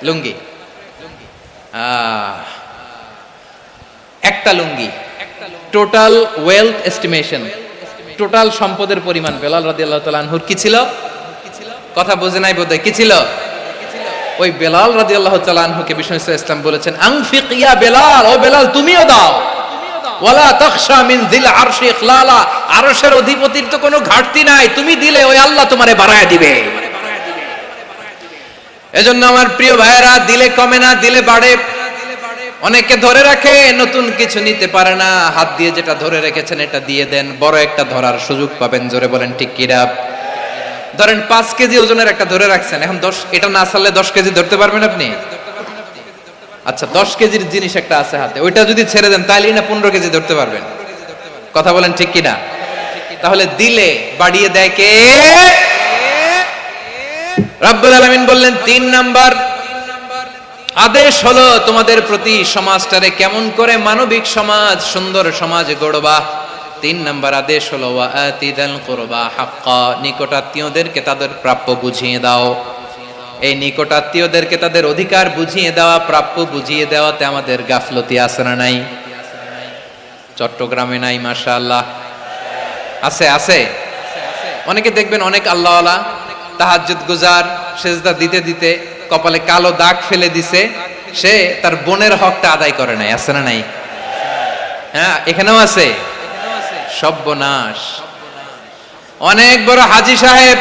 লুঙ্গি। একটা লুঙ্গি, টোটাল ওয়েলথ এস্টিমেশন, টোটাল সম্পদের পরিমাণ বেলাল রাদিয়াল্লাহু তাআলা আনহুর কি ছিল? কথা বুঝে নাই বোধহয়। কি ছিল? ওই বেলাল রাদিয়াল্লাহু তাআলা আনহুকে বিষ্ণু ইসলাম বলেছেন আনফিক ইয়া বেলাল, ও বেলাল তুমিও দাও। ওয়ালা তাখশা মিন যিল আরশি ইখলালা, আরশের অধিপতির তো কোনো ঘাটতি নাই, তুমি দিলে ওই আল্লাহ তোমারে বাড়ায় দিবে। এজন্য আমার প্রিয় ভাইয়েরা, দিলে কমে না, দিলে বাড়ে। অনেকে ধরে রাখে, নতুন কিছু নিতে পারে না, হাত দিয়ে যেটা ধরে রেখেছেন এটা দিয়ে দেন, বড় একটা ধরার সুযোগ পাবেন। জোরে বলেন ঠিক কিনা? ধরেন 5 কেজি ওজনের একটা ধরে রাখছেন, এখন 10, এটা না ছাড়লে 10 কেজি ধরতে পারবেন আপনি? আচ্ছা, 10 কেজির জিনিস একটা আছে হাতে, ওইটা যদি ছেড়ে দেন তাহলেই না 15 কেজি ধরতে পারবেন? কথা বলেন ঠিক কিনা? তাহলে দিলে বাড়িয়ে দেয় কে? রব্বুল আলামিন বললেন 3 নাম্বার আদেশ হলো তোমাদের প্রতি সমাজটারে কেমন করে মানবিক সমাজ, সুন্দর সমাজ গড়বা। 3 নাম্বার আদেশ হলো ওয়া আতিদাল কুরবা হাক্কা, নিকটাত্মীয়দেরকে তাদের প্রাপ্য বুঝিয়ে দাও। এই নিকটাত্মীয়দেরকে তাদের অধিকার বুঝিয়ে দেওয়া, প্রাপ্য বুঝিয়ে দেওয়াতে আমাদের গাফলতি আছে না নাই? চট্টগ্রামে নাই? মাশাআল্লাহ আছে, আছে। অনেকে দেখবেন অনেক আল্লাহওয়ালা তাহাজ্জুদ গুজার, সেজদা দিতে দিতে কপালে কালো দাগ ফেলে দিছে, সে তার বোনের হকটা আদায় করে নাই। আছে না নাই? হ্যাঁ, এখানেও আছে। সর্বনাশ। অনেক বড় হাজী সাহেব,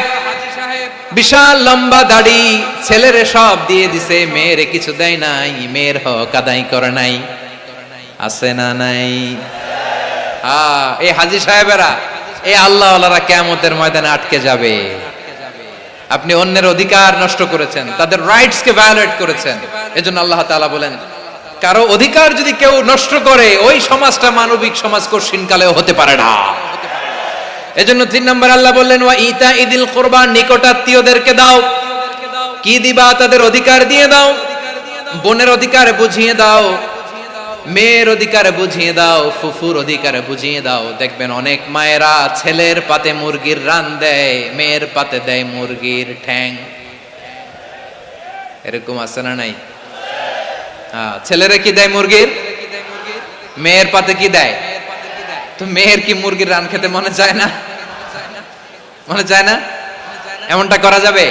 বিশাল লম্বা দাড়ি, ছেলেরে সব দিয়ে দিছে, মেয়েরে কিছু দেয় নাই, মেয়ের হক আদায় করে নাই। আছে না নাই? এই হাজী সাহেবেরা, এই আল্লাহওয়ালারা কিয়ামতের ময়দানে আটকে যাবে। আপনি অন্যের অধিকার নষ্ট করেছেন, তাদের রাইটস কে ভায়োলেট করেছেন। এজন্য আল্লাহ তাআলা বলেন, কারো অধিকার যদি কেউ নষ্ট করে, ওই সমাজটা মানবিক সমাজ কঠিনকালেও হতে পারে না। এজন্য 3 নাম্বার আল্লাহ বললেন ওয়া ইতা ইদিল কুরবা, নিকটাত্মীয়দেরকে দাও। কি দিবা? তাদের অধিকার দিয়ে দাও। বোনের অধিকার বুঝিয়ে দাও, মেয়ের অধিকার বুঝিয়ে দাও, ফুফুর অধিকার বুঝিয়ে দাও। দেখবেন অনেক মায়েরা ছেলের পাতে মুরগির রান দেয়, মেয়ের পাতে দেয় মুরগির ঠ্যাং। এরকম আছে না নাই? ছেলেরা কি দেয়? মুরগির। মেয়ের পাতে কি দেয়? তো মেয়ের কি মুরগির রান খেতে মনে চায় না? মনে চায় না? এমনটা করা যাবে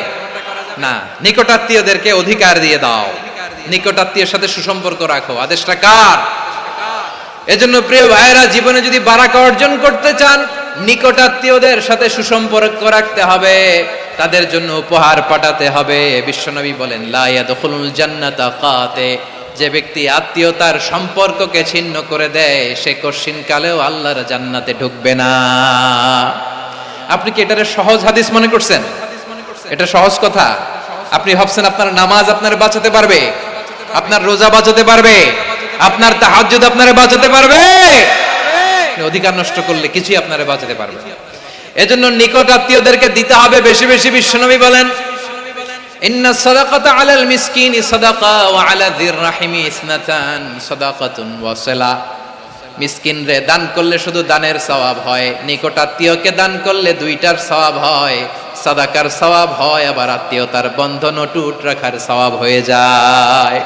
না। নিকটাত্মীয়দেরকে অধিকার দিয়ে দাও, নিকটাত্মীয়ের সাথে সুসম্পর্ক রাখো। আদেশটা কার? এজন্য প্রিয় ভাইয়েরা, জীবনে যদি বারাকা অর্জন করতে চান, নিকটাত্মীয়দের সাথে সুসম্পর্ক রাখতে হবে, তাদের জন্য উপহার পাঠাতে হবে। বিশ্বনবী বলেন লা ইয়াদখুলুল জান্নাতা কাতে, যে ব্যক্তি আত্মীয়তার সম্পর্ককে ছিন্ন করে দেয়, সে কঠিনকালেও আল্লাহর জান্নাতে ঢুকবে না। আপনি কি এটারে সহজ হাদিস মনে করছেন? এটা সহজ কথা? আপনি ভাবছেন আপনার নামাজ আপনার বাঁচাতে পারবে, আপনার রোজা বাঁচাতে পারবে, আপনার তাহাজ্জুদ আপনারে বাঁচাতে পারবে? অধিকার নষ্ট করলে কিছুই আপনারে বাঁচাতে পারবে। এজন্য নিকট আত্মীয়দেরকে দিতে হবে বেশি বেশি। বিশ্বনবী বলেন ইন্না সাদাকাতা আলাল মিসকিনি সাদাকা ওয়া আলা যির রাহিমি ইসনাতান সাদাকাতুন ওয়া সিলা। মিসকিনরে দান করলে শুধু দানের সওয়াব হয়, নিকট আত্মীয়কে দান করলে 2টার সওয়াব হয়, সাদাকার সওয়াব হয়, আবার আত্মীয়তার বন্ধন অটুট রাখার সওয়াব হয়ে যায়।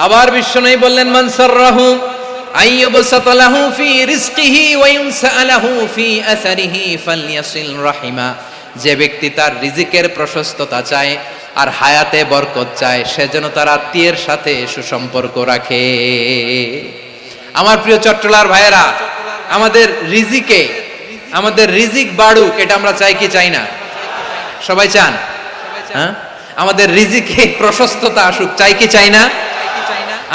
আবার বিশ্বনবী বললেন মান সাররাহু আইয়ুবসাতা লাহু ফি রিজকিহি ওয়া ইউনসালাহু ফি আসারিহি ফালইয়াসিল রাহিমা। যে ব্যক্তি তার রিজিকের প্রশস্ততা চায় আর হায়াতে বরকত চায়, সে যেন তার আত্মীয়ের সাথে সুসম্পর্ক রাখে। আমার প্রিয় চট্টলার ভাইয়েরা, আমাদের রিজিক বাড়ুক, এটা আমরা চাই কি চাই না? সবাই চান? হ্যাঁ, আমাদের রিজিকে প্রশস্ততা আসুক, চাই কি চাই না?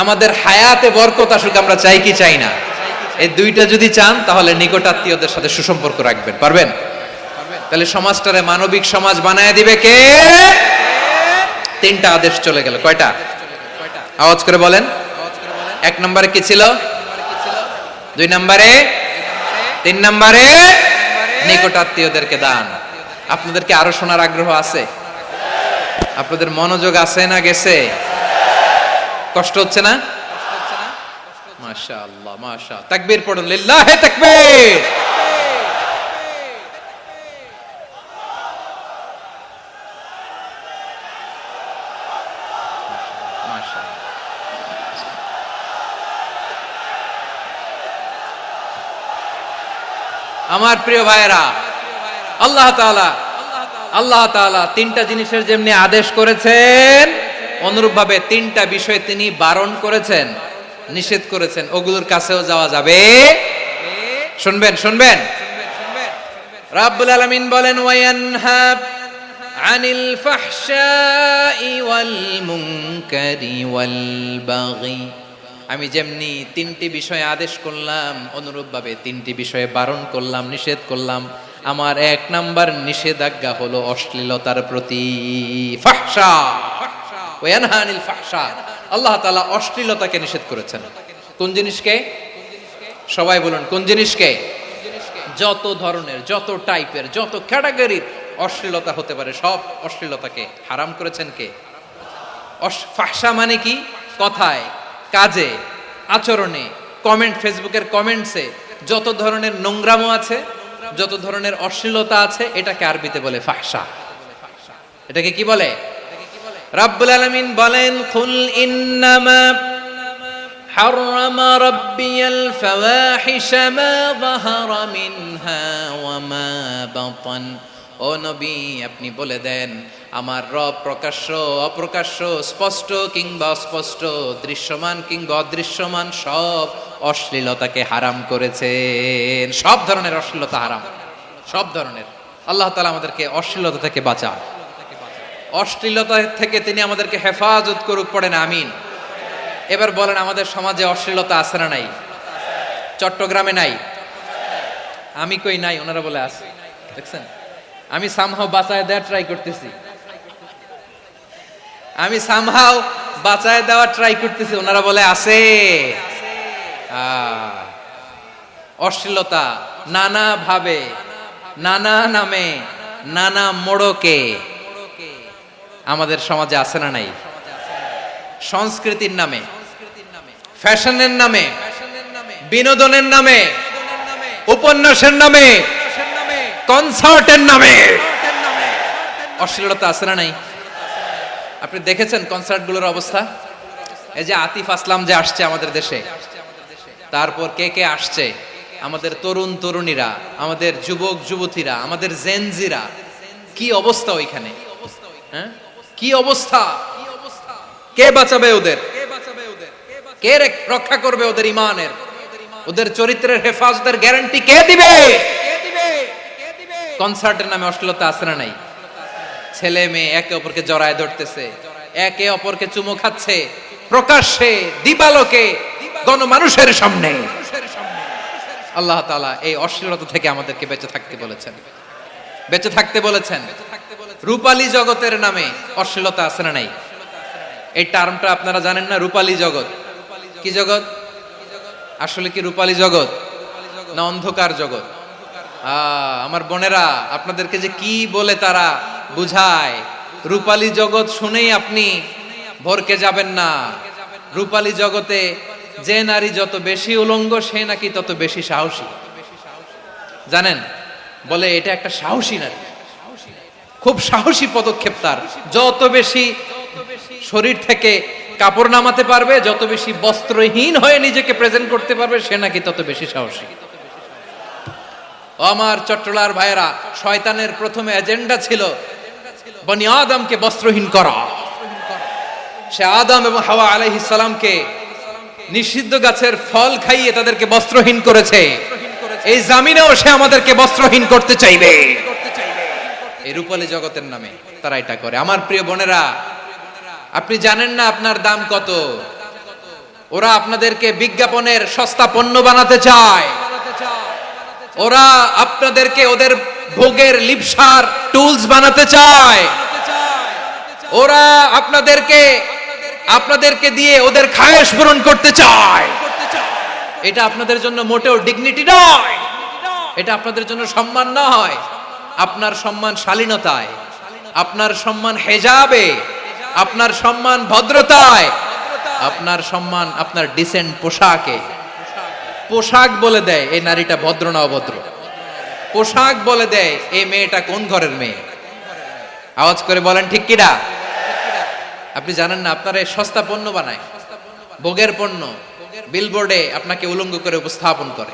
আমাদের হায়াতে বরকত আসুক, আমরা চাই কি চাই না? এই 2টা যদি চান, তাহলে নিকটাত্মীয়দের সাথে সুসম্পর্ক রাখবেন। পারবেন? তাহলে সমাজটারে মানবিক সমাজ বানায় দিবে কে? 3টা আদেশ চলে গেল। কয়টা? আওয়াজ করে বলেন। 1 নম্বরে কি ছিল? 2 নম্বরে, 3 নম্বরে নিকটাত্মীয়দেরকে দান। আপনাদেরকে আরো শোনার আগ্রহ আছে? আপনাদের মনোযোগ আছে না গেছে? কষ্ট হচ্ছে না? মাশাআল্লাহ, মাশাআল্লাহ। তাকবীর পড়ুন, লিল্লাহি তাকবীর। আমার প্রিয় ভাইয়েরা, আল্লাহ তাআলা 3টা জিনিসের যেমনি আদেশ করেছেন, অনুরূপভাবে 3টা বিষয় তিনি বারণ করেছেন, নিষেধ করেছেন। ওগুলোর কাছেও যাওয়া যাবে? শুনবেন। রাব্বুল আলামিন বলেন ওয়ায়ানহা আনিল ফাহশাই ওয়াল মুনকারি ওয়াল বাগি। আমি যেমনি 3টি বিষয়ে আদেশ করলাম, অনুরূপভাবে 3টি বিষয়ে বারণ করলাম, নিষেধ করলাম। আমার এক নাম্বার নিষেধাজ্ঞা হলো অশ্লীলতার প্রতি। ফাহশা ওয়া ইয়ানহা আনিল ফাহশা, আল্লাহ তাআলা অশ্লীলতাকে নিষেধ করেছেন। কোন জিনিসকে? সবাই বলুন কোন জিনিসকে? যত ধরনের, যত টাইপের, যত ক্যাটাগরির অশ্লীলতা হতে পারে সব অশ্লীলতাকে হারাম করেছেন কে? ফাহশা মানে কি? কথায়, কাজে, আচরণে, কমেন্ট, ফেসবুকের কমেন্টসে যত ধরনের নোংরামো আছে, যত ধরনের অশ্লীলতা আছে, এটাকে আরবিতে বলে ফাহশা। এটাকে কি বলে? রাব্বুল আলামিন বলেন, কুল ইন্নামা হাররামা রাব্বিয়াল ফাওয়াহিশা মা যাহারা মিনহা ওয়া মা বাতান। ও নবী, আপনি বলে দেন, আমার রব প্রকাশ্য অপ্রকাশ্য, স্পষ্ট কিংবা অস্পষ্ট, দৃশ্যমান কিংবা অদৃশ্যমান সব অশ্লীলতাকে হারাম করেছেন। সব ধরনের অশ্লীলতা হারাম, সব ধরনের। আল্লাহ তাআলা আমাদেরকে অশ্লীলতা থেকে বাঁচান, অশ্লীলতা থেকে তিনি আমাদেরকে হেফাজত করুক, পড়েন আমিন। এবার বলেন, আমাদের সমাজে অশ্লীলতা আছে না নাই? চট্টগ্রামে নাই? আমি কই নাই, ওনারা বলে আছে। দেখছেন, আমি সামহাও বাঁচায় দেওয়ার ট্রাই করতেছি, আমি সামহাও বাঁচায় দেওয়ার ট্রাই করতেছি, ওনারা বলে আছে। অশ্লীলতা নানা ভাবে, নানা নামে, নানা মোড়কে আমাদের সমাজে আছে না নাই? সংস্কৃতির নামে, ফ্যাশনের নামে, বিনোদনের নামে, উপন্যাসের নামে, কনসার্টের নামে অশ্লীলতা আছে না নাই? আপনি দেখেছেন কনসার্টগুলোর অবস্থা? এই যে আতিফ আসলাম যে আসছে আমাদের দেশে, তারপর কে কে আসছে, আমাদের তরুণ তরুণীরা, আমাদের যুবক যুবতীরা, আমাদের জেনজিরা, কি অবস্থা ওইখানে? হ্যাঁ, কি অবস্থা? কে বাঁচাবে ওদের? কে রক্ষা করবে ওদের ইমানের, ওদের চরিত্রের হেফাজতের গ্যারান্টি কে দিবে? কনসার্টের নামে অশ্লীলতা আছে না নাই? ছেলে মেয়ে একে অপরকে জড়ায় ধরতেছে, একে অপরকে চুমো খাচ্ছে প্রকাশ্যে, দিবালোকে, গণমানুষের সামনে। আল্লাহ তাআলা এই অশ্লীলতা থেকে আমাদেরকে বেঁচে থাকতে বলেছেন, বেঁচে থাকতে বলেছেন। রূপালী জগতের নামে অশ্লীলতা আছে না নাই? এই টার্মটা আপনারা জানেন না? রূপালী জগৎ কি জগৎ? আসলে কি রূপালী জগৎ না অন্ধকার জগৎ? আমার বোনেরা, আপনাদেরকে যে কি বলে তারা বুঝায়, রূপালী জগৎ শুনেই আপনি ভরকে যাবেন না। রূপালী জগতে যে নারী যত বেশি উলঙ্গ, সে নাকি তত বেশি সাহসী। জানেন, বলে এটা একটা সাহসী নারী, খুব সাহসী পদক্ষেপ তার। যত বেশি শরীর থেকে কাপড় নামাতে পারবে, যত বেশি বস্ত্রহীন হয়ে নিজেকে প্রেজেন্ট করতে পারবে, সে নাকি তত বেশি সাহসী। আমার চট্টলার ভাইয়েরা, শয়তানের প্রথমে এজেন্ডা ছিল বনি আদমকে বস্ত্রহীন করা। সে আদম এবং হাওয়া আলাইহিস সালামকে নিষিদ্ধ গাছের ফল খাইয়ে তাদেরকে বস্ত্রহীন করেছে। এই জামিনেও সে আমাদেরকে বস্ত্রহীন করতে চাইবে। এই রূপালী জগতের নামে তারা এটা করে। আমার প্রিয় বোনেরা, আপনি জানেন না আপনার দাম কত। ওরা আপনাদেরকে বিজ্ঞাপনের সস্তা পণ্য বানাতে চায়। ওরা আপনাদেরকে ওদের ভোগের লিপসার টুলস বানাতে চায়। ওরা আপনাদেরকে দিয়ে ওদের খায়েশ পূরণ করতে চায়। এটা আপনাদের জন্য মোটেও ডিগনিটি নয়, এটা আপনাদের জন্য সম্মান নয়। আপনার সম্মান শালীনতায়, আপনার সম্মান হেজাবে, আপনার সম্মান ভদ্রতায়, আপনার সম্মান আপনার ডিসেন্ট পোশাকে। পোশাক বলে দেয় এই নারীটা ভদ্র না অভদ্র। পোশাক বলে দেয় এই মেয়েটা কোন ঘরের মেয়ে। আওয়াজ করে বলেন ঠিক কিনা? আপনি জানেন না, আপনারা সস্তা পণ্য বানায়, ভোগের পণ্য, বিলবোর্ডে আপনাকে উলঙ্গ করে উপস্থাপন করে।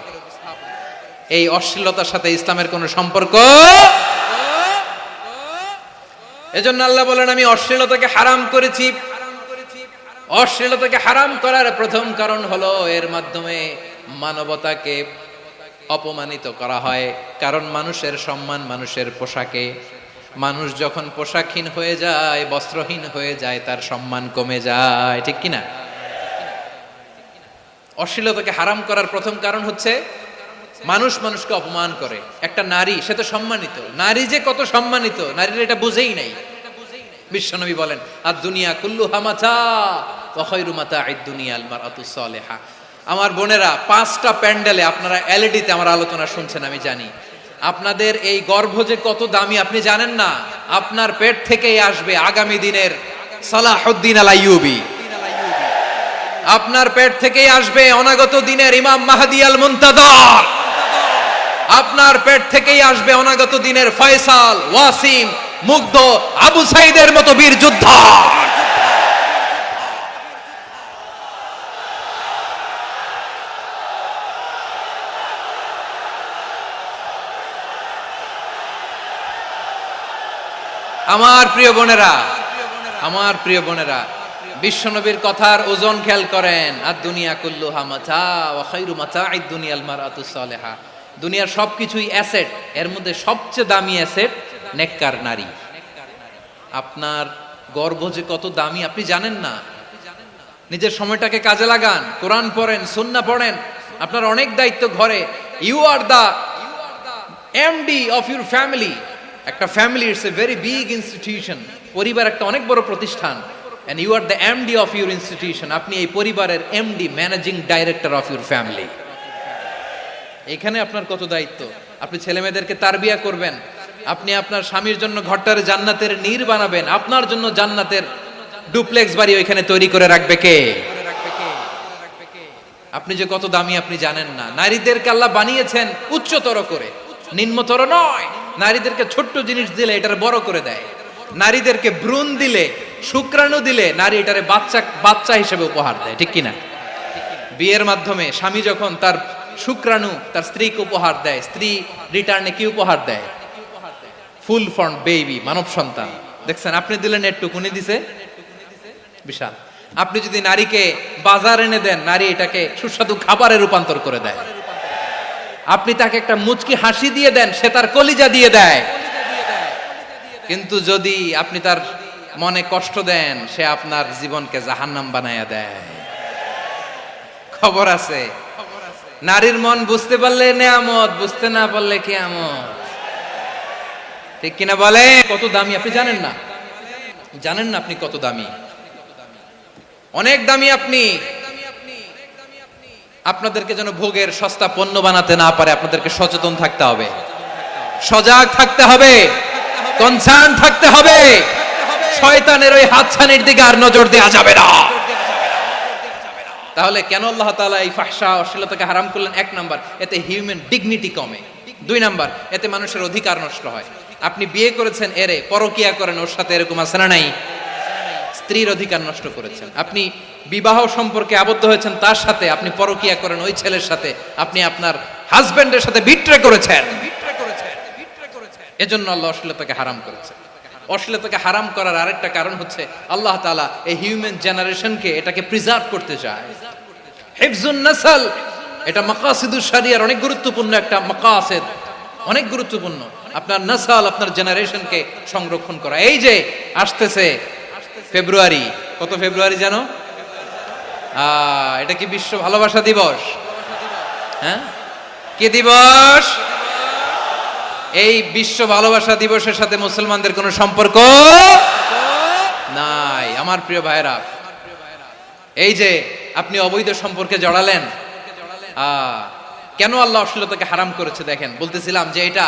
এই অশ্লীলতার সাথে ইসলামের কোনো সম্পর্ক। এজন্য আল্লাহ বলেন, আমি অশ্লীলতাকে হারাম করেছি। অশ্লীলতাকে হারাম করার প্রথম কারণ হলো এর মাধ্যমে মানবতাকে অপমানিত করা হয়। কারণ মানুষের সম্মান মানুষের পোশাকে। মানুষ যখন পোশাকহীন হয়ে যায়, বস্ত্রহীন হয়ে যায়, তার সম্মান কমে যায়, ঠিক কিনা? অশ্লীলতাকে হারাম করার প্রথম কারণ হচ্ছে মানুষ মানুষকে অপমান করে। একটা নারী, সে তো সম্মানিত, নারী যে কত সম্মানিত নারীরা এটা বুঝেই নাই। বিশ্বনবী বলেন আর দুনিয়া কুল্লুহা মাতা ওয়া খায়রু মাতা'আদ দুনিয়া আল মারআতুস সালিহা। আমার বোনেরা, 5টা প্যান্ডেলে আপনারা এলইডিতে আমার আলোচনা শুনছেন, আমি জানি। আপনাদের এই গর্ভ যে কত দামি আপনি জানেন না। আপনার পেট থেকেই আসবে আগামী দিনের সালাহুদ্দিন আল আইয়ুবী, আপনার পেট থেকেই আসবে অনাগত দিনের ইমাম মাহদী আল মুনতাযর, আপনার পেট থেকেই আসবে অনাগত দিনের ফয়সাল, ওয়াসিম, মুগ্ধ, আবু সাইদের মতো বীর যোদ্ধা। আমার প্রিয় বোনেরা, আমার প্রিয় বোনেরা, বিশ্বনবীর কথার ওজন খেয়াল করেন। আর দুনিয়া কুল্লুহা মাতা ওয়া খায়রু মাতা'আদ দুনিয়া আল মারআতুস সালিহা। দুনিয়ার সবকিছুই অ্যাসেট, এর মধ্যে সবচেয়ে দামি অ্যাসেট নেককার নারী। আপনার গর্ভ যে কত দামি আপনি জানেন না। নিজের সময়টাকে কাজে লাগান, কোরআন পড়েন, সুন্নাহ পড়েন। আপনার অনেক দায়িত্ব ঘরে। You are the MD of your family. একটা family it's a very big institution. পরিবার একটা অনেক বড় প্রতিষ্ঠান। and you are the MD of your institution. আপনি এই পরিবারের MD, managing director of your family. এখানে আপনার কত দায়িত্ব। আপনি ছেলে মেয়েদেরকে তারবিয়া করবেন, আপনি আপনার স্বামীর জন্য ঘরটার জান্নাতের নীর বানাবেন, আপনার জন্য জান্নাতের ডুপ্লেক্স বাড়ি ওইখানে তৈরি করে রাখবে কে? আপনি যে কত দামি আপনি জানেন না। নারীদেরকে আল্লাহ বানিয়েছেন উচ্চতর করে, নিম্নতর নয়। নারীদেরকে ছোট্ট জিনিস দিলে এটার বড় করে দেয়। নারীদেরকে ভ্রূণ দিলে, শুক্রাণু দিলে নারী এটারে বাচ্চা হিসেবে উপহার দেয়, ঠিক কিনা? বিয়ের মাধ্যমে স্বামী যখন তার শুক্রাণু তার স্ত্রীকে উপহার দেয়, স্ত্রী রিটার্নে কি উপহার দেয়? ফুল ফর্ম বেবি, মানব সন্তান। দেখছেন, আপনি দিলেন একটুক, উনি দিছে বিশাল। আপনি যদি নারীকে বাজার এনে দেন, নারী এটাকে সুস্বাদু খাবারে রূপান্তর করে দেয়। আপনি তাকে একটা মুচকি হাসি দিয়ে দেন, সে তার কলিজা দিয়ে দেয়। কিন্তু যদি আপনি তার মনে কষ্ট দেন, সে আপনার জীবনকে জাহান্নাম বানায়া দেয়। খবর আছে, নারীর মন বুঝতে পারলে নেয়ামত, বুঝতে না পারলে কিয়ামত, ঠিক কিনা বলে? কত দামি আপনি জানেন না, জানেন না আপনি কত দামি, অনেক দামি আপনি। আপনাদেরকে যেন ভোগের সস্তা পণ্য বানাতে না পারে, আপনাদেরকে সচেতন থাকতে হবে, সজাগ থাকতে হবে, কনসার্ন থাকতে হবে। শয়তানের ওই হাতছানির দিকে আর নজর দেওয়া যাবে না। তাহলে কেন আল্লাহ তাআলা এই ফাহশা, অশ্লীলতাকে হারাম করলেন? 1 নাম্বার, এতে হিউম্যান ডিগনিটি কমে। 2 নাম্বার, এতে মানুষের অধিকার নষ্ট হয়। আপনি বিয়ে করেছেন, এরে পরকিয়া করেন, ওর সাথে এরকম আছে না নাই? স্ত্রীর অধিকার নষ্ট করেছেন। আপনি বিবাহ সম্পর্কে আবদ্ধ হয়েছেন তার সাথে, আপনি পরকিয়া করেন ওই ছেলের সাথে, আপনি আপনার হাজবেন্ডের সাথে বিট্রে করেছেন। এজন্য আল্লাহ অশ্লীলতাকে হারাম করেছে। অশ্লীলতাকে হারাম করার আরেকটা কারণ হচ্ছে আল্লাহ তাআলা এই হিউম্যান জেনারেশনকে এটাকে প্রিজার্ভ করতে চায়। হিফজুন নাসল, এটা মাকাসিদুশ শরিয়ার অনেক গুরুত্বপূর্ণ একটা মাকাসিদ, অনেক গুরুত্বপূর্ণ। আপনার নাসল, আপনার জেনারেশনকে সংরক্ষণ করা। এই যে আসতেছে ফেব্রুয়ারি, কত ফেব্রুয়ারি জানো? এটা কি বিশ্ব ভালোবাসা দিবস? হ্যাঁ, কি দিবস? এই বিশ্ব ভালোবাসা দিবসের সাথে মুসলমানদের কোনো সম্পর্ক নাই। আমার প্রিয় ভাইরা, এই যে আপনি অবৈধ সম্পর্কে জড়ালেন, কেন আল্লাহ অশ্লীলতাকে হারাম করেছে দেখেন। বলতেছিলাম যে এটা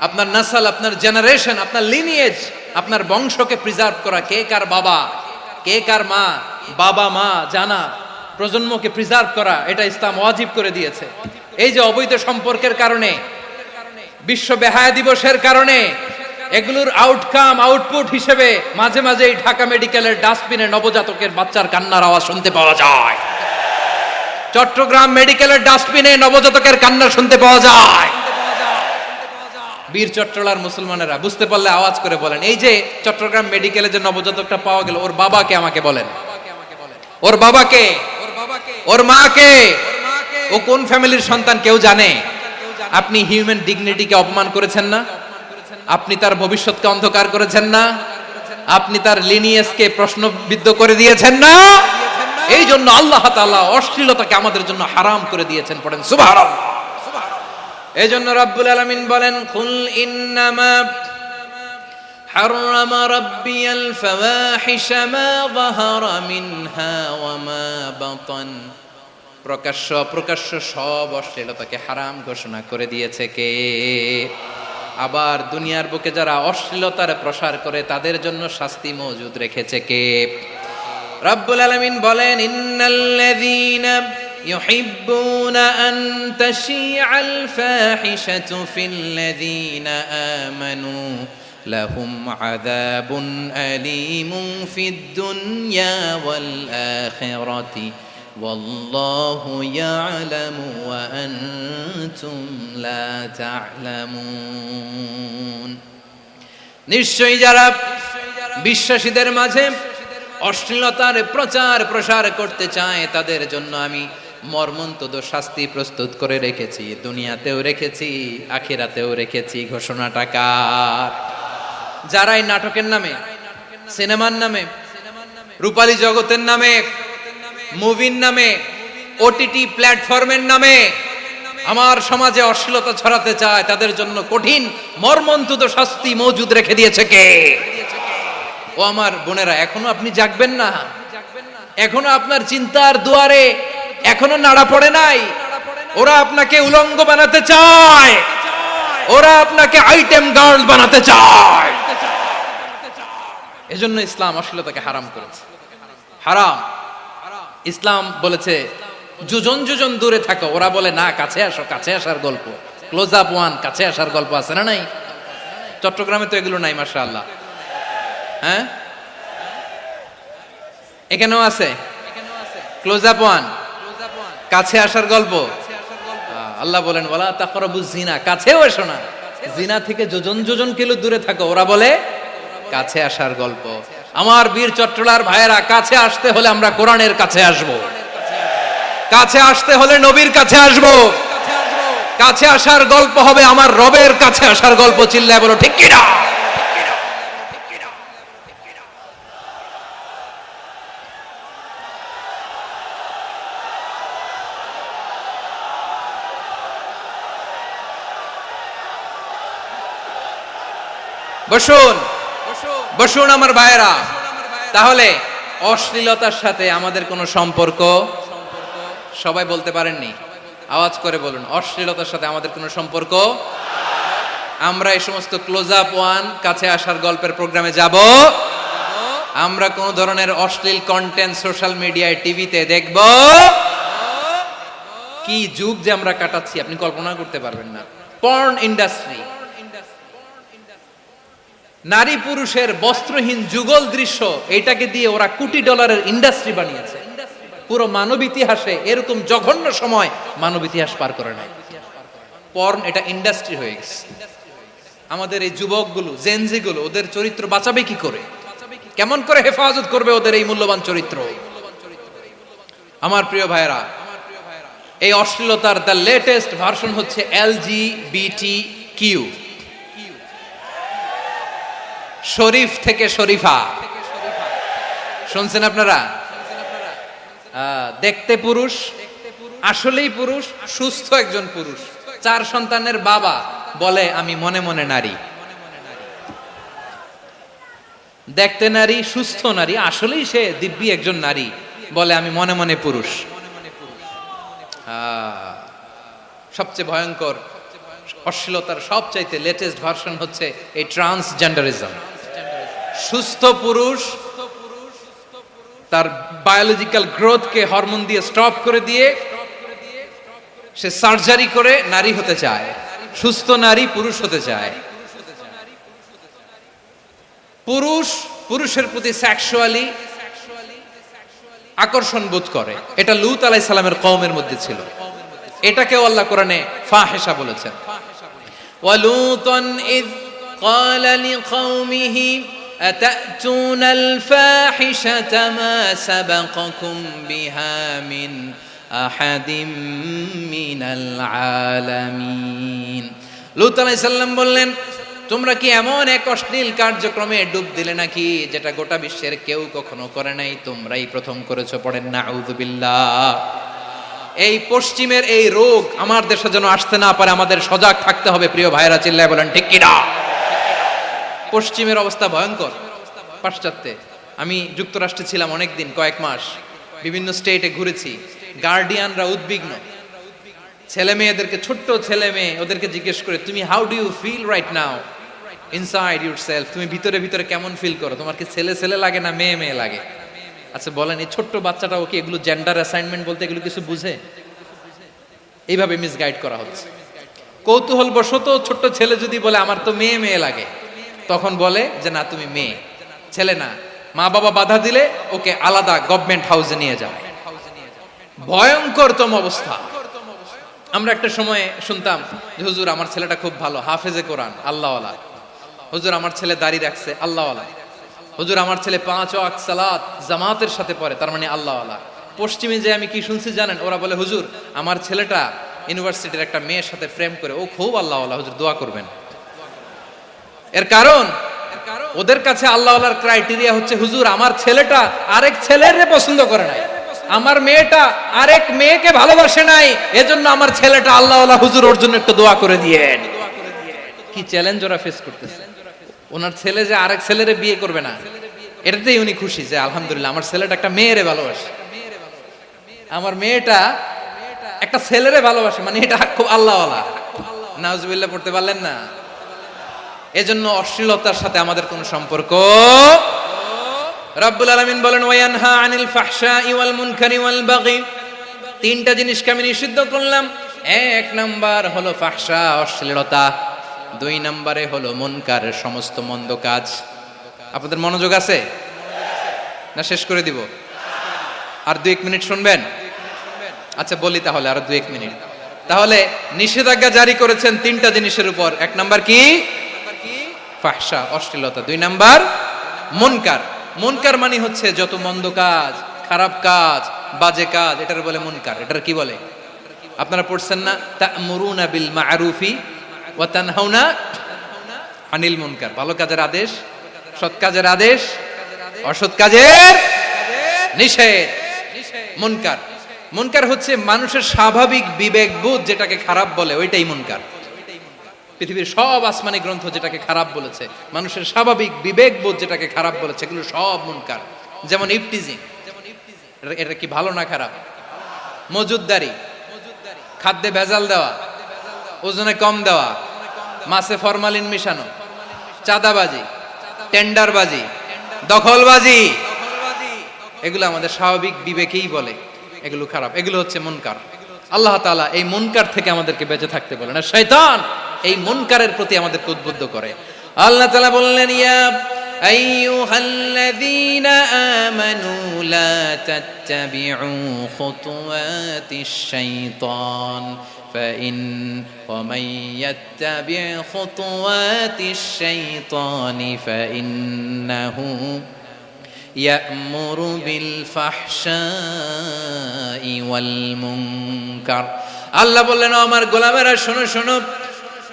আপনার নাসল, আপনার জেনারেশন, আপনার লিনিয়েজ, আপনার বংশকে প্রিজার্ভ করা। কে কার বাবা, কে কার মা, বাবা মা জানা, প্রজন্মকে প্রিজার্ভ করা, এটা ইসলাম ওয়াজিব করে দিয়েছে। এই যে অবৈধ সম্পর্কের কারণে, বিশ্ব বেহায়া দিবসের কারণে, এগুলোর আউটকাম, আউটপুট হিসেবে মাঝে মাঝে ঢাকা মেডিকেলের ডাস্টবিনে নবজাতকের বাচ্চার কান্নার আওয়াজ শুনতে পাওয়া যায়। চট্টগ্রাম মেডিকেলের ডাস্টবিনে নবজাতকের কান্না শুনতে পাওয়া যায়। বীর চট্টলার মুসলমানেরা বুঝতে পারলে আওয়াজ করে বলেন, এই যে চট্টগ্রাম মেডিকেলে যে নবজাতকটা পাওয়া গেল, ওর বাবাকে আমাকে বলেন, ওর বাবাকে, ওর মাকে, ও কোন ফ্যামিলির সন্তান কেউ জানে? আপনি হিউম্যান ডিগনিটিকে অপমান করেছেন না? আপনি তার ভবিষ্যৎকে অন্ধকার করেছেন না? আপনি তার লিনিয়েজকে প্রশ্নবিদ্ধ করে দিয়েছেন না? এই জন্য আল্লাহ তাআলা অশ্লীলতাকে আমাদের জন্য হারাম করে দিয়েছেন। পড়েন সুবহানাল্লাহ। এজন্য রব্বুল আলামিন বলেন, কুল ইন্নামা حرم ربي الفواحش ما ظهر منها وما بطن। প্রকাশ্য অপ্রকাশ্য সব অশ্লীলতাকে হারাম ঘোষণা করে দিয়েছে কে? আবার দুনিয়ার বুকে যারা অশ্লীলতার প্রসার করে তাদের জন্য শাস্তি মজুদ রেখেছে কে? রব্বুল আলামিন বলেন, ইন্নাল্লাযীনা ইউহিব্বুনা আন তাশিআল ফাহিশাতু ফিল্লাযীনা আমানু লাহুম আযাবুন আলীমুন ফিদ দুনিয়া ওয়াল আখিরাতি ওয়াল্লাহু ইয়ালামু ওয়া আনতুম লা তা'লামুন। নিশ্চয়ই যারা বিশ্বাসীদের মাঝে অশ্লীলতার প্রচার প্রসার করতে চায় তাদের জন্য আমি মর্মন্তুদ শাস্তি প্রস্তুত করে রেখেছি, দুনিয়াতেও রেখেছি, আখিরাতেও রেখেছি। ঘোষণাটা কার? যারাই নাটকের নামে, সিনেমার নামে, রূপালী জগতের নামে, মুভির নামে, ওটিটি প্ল্যাটফর্মের নামে আমার সমাজে অশ্লীলতা ছড়াতে চায় তাদের জন্য কঠিন মর্মন্তুদ শাস্তি মজুদ রেখে দিয়েছে কে? ও আমার বোনেরা, এখনো আপনি জাগবেন না? এখনো আপনার চিন্তার দুয়ারে এখনো নাড়া পড়ে নাই? ওরা আপনাকে উলঙ্গ বানাতে চায়, ওরা আপনাকে আইটেম গার্ল বানাতে চায়। এজন্য ইসলাম অশ্লীলতাকে হারাম করেছে। হারাম। ইসলাম বলেছে যোজন যোজন দূরে থাকো, ওরা বলে না কাছে আসো, কাছে আসার গল্প, ক্লোজ আপ ওয়ান, কাছে আসার গল্প আছে না নাই? চট্টগ্রামে তো এগুলো নাই মাশাআল্লাহ। হ্যাঁ, এখানেও আছে ক্লোজ আপ ওয়ান, কাছে আসার গল্প। আল্লাহ বলেন ওয়ালা তাকরাবুজ জিনা, কাছেও এসো না, জিনা থেকে যোজন যোজন কিলো দূরে থাকো, ওরা বলে কাছে আসার গল্প। আমার বীর চট্টলার ভাইয়েরা, কাছে আসতে হলে আমরা কোরআনের কাছে আসব, কাছে আসতে হলে নবীর কাছে আসব, কাছে আসার গল্প হবে আমার রবের কাছে আসার গল্প। চিল্লায় বলো ঠিক কিনা? বসুন বসুন আমার ভাইয়েরা। তাহলে অশ্লীলতার সাথে আমাদের কোনো সম্পর্ক? সবাই বলতে পারেননি, আওয়াজ করে বলুন, অশ্লীলতার সাথে আমাদের কোনো সম্পর্ক? আমরা এই সমস্ত ক্লোজ আপ ওয়ান, কাছে আসার গল্পের প্রোগ্রামে যাব? আমরা কোন ধরনের অশ্লীল কন্টেন্ট সোশ্যাল মিডিয়ায়, টিভিতে দেখব? কি যুগ যে আমরা কাটাচ্ছি আপনি কল্পনা করতে পারবেন না। পর্ন ইন্ডাস্ট্রি, নারী পুরুষের বস্ত্রহীন যুগল দৃশ্য, এটাকে দিয়ে ওরা কোটি ডলারের ইন্ডাস্ট্রি বানিয়েছে। পুরো মানব ইতিহাসে এরকম জঘন্য সময় মানব ইতিহাস পার করে নাই। পর্ন এটা ইন্ডাস্ট্রি হয়ে গেছে। আমাদের এই যুবকগুলো, জেনজিগুলো, ওদের চরিত্র বাঁচাবে কি করে? কেমন করে হেফাজত করবে ওদের এই মূল্যবান চরিত্র? আমার প্রিয় ভাইরা, এই অশ্লীলতার দ্য লেটেস্ট ভার্সন হচ্ছে LGBTQ, শরীফ থেকে শরীফা। শুনছেন আপনারা? দেখতে পুরুষ, আসলেই পুরুষ, সুস্থ একজন পুরুষ, 4 সন্তানের বাবা, বলে আমি মনে মনে নারী। দেখতে নারী, সুস্থ নারী, আসলেই সে দিব্যি একজন নারী, বলে আমি মনে মনে পুরুষ। সবচেয়ে ভয়ঙ্কর অশ্লীলতার সবচাইতে লেটেস্ট ভার্সন হচ্ছে এই ট্রান্সজেন্ডারিজম। সুস্থ পুরুষ তার বায়োলজিক্যাল গ্রোথকে হরমোন দিয়ে স্টপ করে দিয়ে সে সার্জারি করে নারী হতে চায়। সুস্থ নারী পুরুষ হতে চায়। পুরুষ পুরুষের প্রতি সেক্সুয়ালি আকর্ষণ বোধ করে। এটা লূত আলাইহিস সালামের কওমের মধ্যে ছিল। এটাকেও আল্লাহ কোরআনে ফাহিশা বলেছেন। ওয়ালুতান ইয ক্বালা লিকাওমিহি আতাতুনাল ফাহিশাতা মা সাবাকাকুম বিহা মিন আহাদিম মিনাল আলামিন। লূত আলাইহিস সালাম বললেন, তোমরা কি এমন এক অশ্লীল কার্যক্রমে ডুব দিলে নাকি যেটা গোটা বিশ্বের কেউ কখনো করে নাই, তোমরাই প্রথম করেছো। পড়েন নাউযুবিল্লাহ। এই পশ্চিমের এই রোগ আমার দেশে যেন আসতে না পারে, আমাদের সজাগ থাকতে হবে। প্রিয় ভাইরা, চিল্লায় বলেন ঠিক কিনা? পশ্চিমের অবস্থা ভয়ঙ্কর। পাশ্চাত্যে আমি যুক্তরাষ্ট্রে ছিলাম অনেকদিন, কয়েক মাস, বিভিন্ন স্টেটে ঘুরেছি। গার্ডিয়ানরা উদ্বিগ্ন, ছেলে মেয়েদেরকে, ছোট্ট ছেলে মেয়ে, ওদেরকে জিজ্ঞেস করে, তুমি how do you feel right now inside yourself, তুমি ভিতরে ভিতরে কেমন ফিল করো, তোমার কি ছেলে ছেলে লাগে না মেয়ে মেয়ে লাগে? আচ্ছা বলেন, এই ছোট্ট বাচ্চাটাও কি এগুলো জেন্ডার অ্যাসাইনমেন্ট বলতে এগুলো কিছু বুঝে? এইভাবে মিসগাইড করা হচ্ছে। কৌতূহল বশত ছোট্ট ছেলে যদি বলে আমার তো মেয়ে মেয়ে লাগে, তখন বলে যে না তুমি মেয়ে, ছেলে না। মা বাবা বাধা দিলে ওকে আলাদা গভর্নমেন্ট হাউসে নিয়ে যায়। ভয়ঙ্করতম অবস্থা। আমরা একটা সময়ে শুনতাম যে হুজুর আমার ছেলেটা খুব ভালো, হাফেজে কোরআন, আল্লাহওয়ালা। হুজুর আমার ছেলে দাড়ি রাখছে, আল্লাহওয়ালা। হুজুর আমার ছেলে 5 ওয়াক্ত সালাত জামাতের সাথে পড়ে, তার মানে আল্লাহওয়ালা। পশ্চিমে যে আমি কি শুনছি জানেন? ওরা বলে হুজুর আমার ছেলেটা ইউনিভার্সিটির একটা মেয়ের সাথে প্রেম করে, ও খুব আল্লাহওয়ালা, হুজুর দোয়া করবেন। এর কারণ ওদের কাছে আল্লাহওয়ালার ক্রাইটেরিয়া হচ্ছে হুজুর আমার ছেলেটা আরেক ছেলের পছন্দ করে নাই, আমার মেয়েটা আরেক মেয়েকে ভালোবাসে নাই, এজন্য আমার ছেলেটা আল্লাহওয়ালা, হুজুর ওর জন্য একটু দোয়া করে দিয়েন। কি চ্যালেঞ্জ ওরা ফেস করতেছে। ওনার ছেলে যে আরেক ছেলেরে বিয়ে করবে না, এটাতেই উনি খুশি যে আলহামদুলিল্লাহ আমার ছেলেটা একটা মেয়েরে ভালোবাসে, আমার মেয়েটা একটা ছেলেরে ভালোবাসে, মানে এটা খুব আল্লাহওয়ালা। নাউজুবিল্লাহ পড়তে পারলেন না? এজন্য অশ্লীলতার সাথে আমাদের কোনো সম্পর্ক। রব্বুল আলামিন বলেন ওয়ায়ানহা আনিল ফাহশাই ওয়াল মুনকারি ওয়াল বাগি, তিনটা জিনিসকে আমি নিষিদ্ধ করলাম। এক নাম্বার হলো ফাহশা, অশ্লীলতা। 2 নম্বরে হলো মুনকার, সমস্ত মন্দ কাজ। আপনাদের মনোযোগ আছে না? শেষ করে দিব? আর 2-1 মিনিট শুনবেন? আচ্ছা বলি তাহলে, আর 2-1 মিনিট। তাহলে নিষেধাজ্ঞা জারি করেছেন 3টা জিনিসের উপর। 1 নাম্বার কি? ফাহশা, অশ্লীলতা। 2 নাম্বার মুনকার। মুনকার মানে হচ্ছে যত মন্দ কাজ, খারাপ কাজ, বাজে কাজ, এটার বলে মুনকার। এটার কি বলে? আপনারা পড়ছেন না? তা'মুরুনা বিল মা'রুফি ওয়া তানহাউনা আনিল মুনকার। ভালো কাজের আদেশ, সৎ কাজের আদেশ, অসৎ কাজের নিষেধ। মুনকার, মুনকার হচ্ছে মানুষের স্বাভাবিক বিবেকবোধ যেটাকে খারাপ বলে, ওইটাই মুনকার। পৃথিবীর সব আসমানি গ্রন্থ যেটাকে খারাপ বলেছে, মানুষের স্বাভাবিক বিবেকবোধ যেটাকে খারাপ বলেছে, এগুলো সব মুনকার। যেমন ইফটিজিং, এটা কি ভালো না খারাপ? মজুদদারি, খাদ্যে ভেজাল দেওয়া, ওজনে কম দেওয়া, মাছে ফরমালিন মিশানো, চাঁদাবাজি, টেন্ডারবাজি, দখলবাজি, এগুলো আমাদের স্বাভাবিক বিবেকেই বলে এগুলো খারাপ, এগুলো হচ্ছে মুনকার। আল্লাহ তাআলা এই মুনকার থেকে আমাদেরকে বেঁচে থাকতে বলেন, আর শয়তান এই মুনকারের প্রতি আমাদেরকে উদ্বুদ্ধ করে। আল্লাহ তাআলা বললেন ইয়া আইয়ুহাল্লাযীনা আমানু লা তাত্তাবিউ খুতুওয়াতিশ শাইতান ফাইন ওয়া মান ইয়াত্তাবি' খুতুওয়াতিশ শাইতানি ফাইন্নাহু ইয়া'মুরু বিল ফাহশাই ওয়াল মুনকার। আল্লাহ বললেন ও আমার গোলামেরা শোনো শোনো,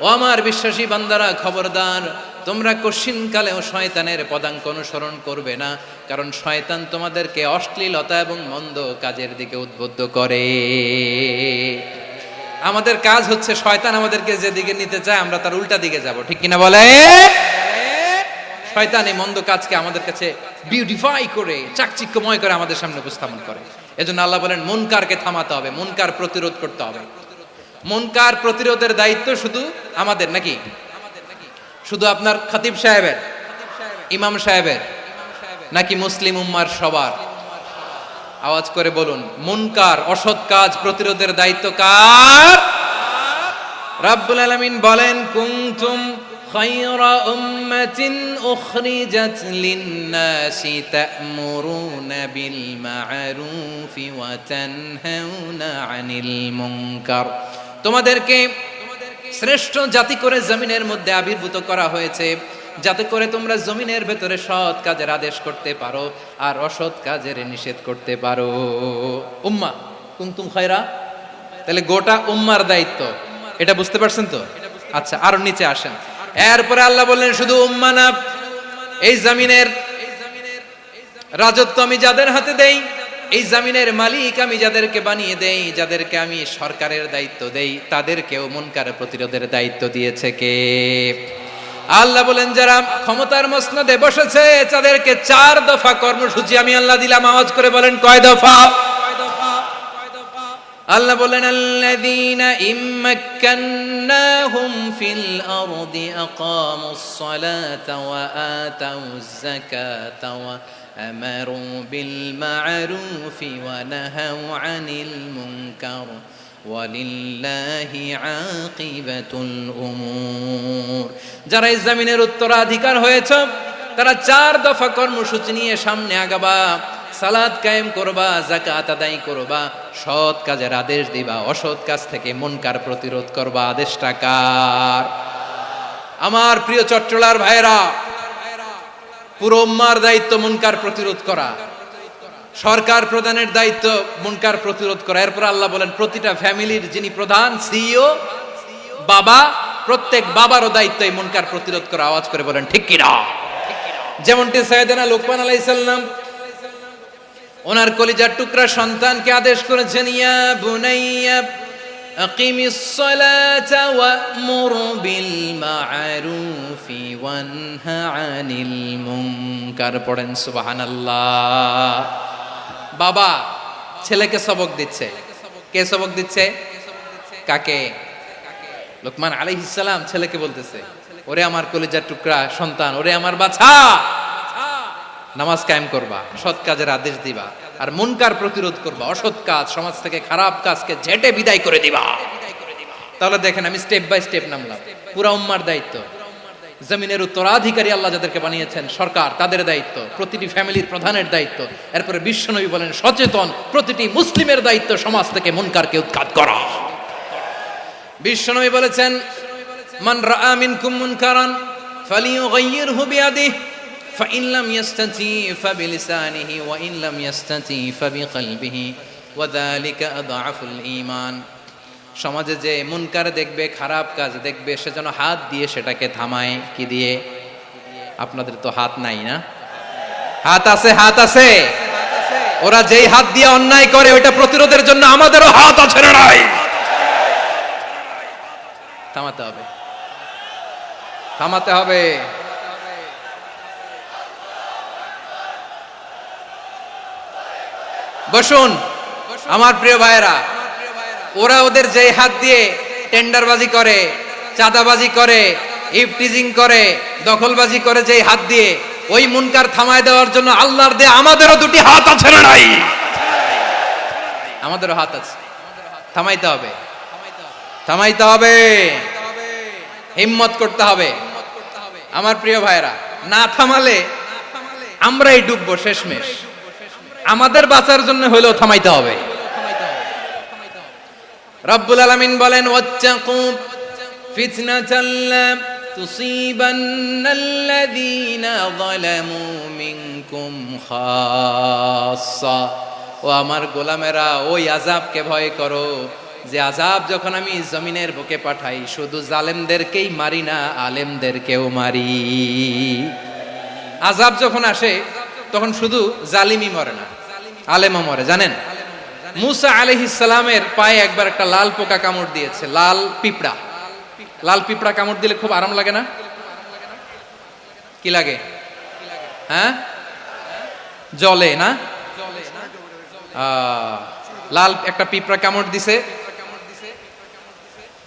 ও আমার বিশ্বাসী বান্দারা খবরদার, তোমরা কশিনকালেও শয়তানের পদাঙ্ক অনুসরণ করবে না, কারণ শয়তান তোমাদেরকে অশ্লীলতা এবং মন্দ কাজের দিকে উদ্বুদ্ধ করে। আমাদের কাজ হচ্ছে শয়তান আমাদেরকে যেদিকে নিতে চায় আমরা তার উল্টা দিকে যাব, ঠিক কিনা বলে? শয়তান এই মন্দ কাজকে আমাদের কাছে বিউটিফাই করে, চাকচিক্যময় করে আমাদের সামনে উপস্থাপন করে। এজন্য আল্লাহ বলেন মুনকারকে থামাতে হবে, মুনকার প্রতিরোধ করতে হবে। মুনকার প্রতিরোধের দায়িত্ব শুধু আমাদের নাকি? শুধু আপনার খতিব সাহেবের, ইমাম সাহেবের, নাকি মুসলিম উম্মার সবার? আওয়াজ করে বলুন, মুনকার অসৎ কাজ প্রতিরোধের দায়িত্ব কার? রাব্বুল আলামিন বলেন কুনতুম খায়রা উম্মাতিন উখরিজাত লিন-নাসি তা'মুরুনা বিল মা'রুফি ওয়া তানহাউনা আনিল মুনকার। তোমাদেরকে শ্রেষ্ঠ জাতি করে জমিনের মধ্যে আবির্ভূত করা হয়েছে, যাতে করে তোমরা জমিনের ভেতরে সৎ কাজের আদেশ করতে পারো আর অসৎ কাজের নিষেধ করতে পারো। উম্মা কুনতুম খায়রা, তাহলে গোটা উম্মার দায়িত্ব, এটা বুঝতে পারছেন তো? আচ্ছা আরো নিচে আসেন। এরপরে আল্লাহ বললেন শুধু উম্মা না, এই জমিনের রাজত্ব আমি যাদের হাতে দেই, এই জমিনের মালিক আমি যাদেরকে বানিয়ে দেই, যাদেরকে আমি সরকারের দায়িত্ব দেই, তাদেরকেও মুনকার প্রতিরোধের দায়িত্ব দিয়েছে কে? আল্লাহ বলেন যারা ক্ষমতার মসনদে বসেছে তাদেরকে 4 দফা কর্মসূচি আমি আল্লাহ দিলাম। আওয়াজ করে বলেন কয় দফা? আল্লাহ বলেন আল্লাযীনা ইম্মাক্কান্নাহুম ফিল আরদি আকামুস সালাতা ওয়া আতাউয যাকাতা ওয়া আমারু বিল মা'রুফি ওয়া নাহাউ আনিল মুনকার ওয়ালিল্লাহি আকিবাতুল উমুর। যারা এই জমিনের উত্তরাধিকার হয়েছে তারা 4 দফা কর্মসূচি নিয়ে সামনে আগাবা। সালাত কায়েম করবা, যাকাত আদায় করবা, সৎ কাজের আদেশ দিবা, অসৎ কাজ থেকে মুনকার প্রতিরোধ করবা। আদেশটা কার? আমার প্রিয় চট্টলার ভাইরা, পুরো উম্মার দায়িত্ব মুনকার প্রতিরোধ করা, সরকার প্রধানের দায়িত্ব মুনকার প্রতিরোধ করা। এরপর আল্লাহ বলেন প্রতিটা ফ্যামিলির যিনি প্রধান সিইও বাবা, প্রত্যেক বাবারও দায়িত্ব এই মুনকার প্রতিরোধ করা। আওয়াজ করে বলেন ঠিক কিনা? যেমনটি সাইয়েদনা লুকমান আলাইহিস সালাম ওনার কলিজার টুকরা সন্তানকে আদেশ করেছেন, ইয়া বুনাইয়া আকিমিস সালাতা ওয়া'মুর বিল মা'রুফি ওয়ানহা আনিল মুনকার। পড়েন সুবহানাল্লাহ। বাবা ছেলেকে সবক দিচ্ছে। কে সবক দিচ্ছে? কাকে? লুকমান আলাইহিস সালাম ছেলেকে বলতেছে, ওরে আমার কলিজার টুকরা সন্তান, ওরে আমার বাছা, নামাজ কায়েম করবা, সৎ কাজের আদেশ দিবা, আর মুনকার প্রতিরোধ করবা, অসৎ কাজ সমাজ থেকে খারাপ কাজকে ঝেঁটে বিদায় করে দিবা। তাহলে দেখেন আমি স্টেপ বাই স্টেপ নামলাম। পুরা উম্মার দায়িত্ব, জমিনের উত্তরাধিকারী আল্লাহ যাদেরকে বানিয়েছেন সরকার, তাদের দায়িত্ব, প্রতিটি ফ্যামিলির প্রধানের দায়িত্ব। এরপরে বিশ্বনবী বলেন সচেতন প্রতিটি মুসলিমের দায়িত্ব সমাজ থেকে মুনকারকে উৎখাত করা। বিশ্বনবী বলেছেন মান রাআ মিনকুম মুনকারান ফালিয়ুগাইয়িরহু বিয়াদিহি ফাইন লাম ইয়াস্তাতি ফাবিলিসানিহি ওয়া ইন লাম ইয়াস্তাতি ফাবিকলবিহি ওয়া যালিকা আযআফুল ঈমান। সমাজে যে মুনকার দেখবে, খারাপ কাজ দেখবে, সে যেন হাত দিয়ে সেটাকে থামায়। কি দিয়ে? আপনাদের তো হাত নাই না? হাত আছে, হাত আছে। ওরা যেই হাত দিয়ে অন্যায় করে ওইটা প্রতিরোধের জন্য আমাদেরও হাত আছে না নাই? থামাতে হবে, থামাতে হবে। বসুন আমার প্রিয় ভাইয়েরা, ওরা ওদের যে হাত দিয়ে টেন্ডারবাজি করে, চাঁদাবাজি করে, ইফটিজিং করে, দখলবাজি করে, যে হাত দিয়ে, ওই মুনকার থামায় দেওয়ার জন্য আল্লাহর দেয়া আমাদেরও 2টি হাত আছে না নাই? আমাদেরও হাত আছে। থামাইতে হবে, থামাইতে হবে, হিম্মত করতে হবে। আমার প্রিয় ভাইয়েরা, না থামালে আমরাই ডুববো শেষমেশ। আমাদের বাঁচার জন্য হলেও থামাইতে হবে। রব্বুল আলামিন বলেন ওয়াত্তাকু ফিতনাতাল লা তুসিবান্নাল্লাযীনা যালামু মিনকুম খাসসা। ও আমার গোলামেরা, ওই আযাবকে ভয় করো যে আযাব যখন আমি জমিনের বুকে পাঠাই শুধু জালেমদেরকেই মারি না, আলেমদেরকেও মারি। আযাব যখন আসে তখন শুধু জালিমই মরে না, আলেমও মরে। জানেন মুসা আলাইহিস সালামের পায়ে একবার একটা লাল পোকা কামড় দিয়েছে, লাল পিঁপড়া। লাল পিঁপড়া কামড় দিলে খুব আরাম লাগে না? কি লাগে? হ্যাঁ, জ্বলে না? লাল একটা পিঁপড়া কামড় দিছে,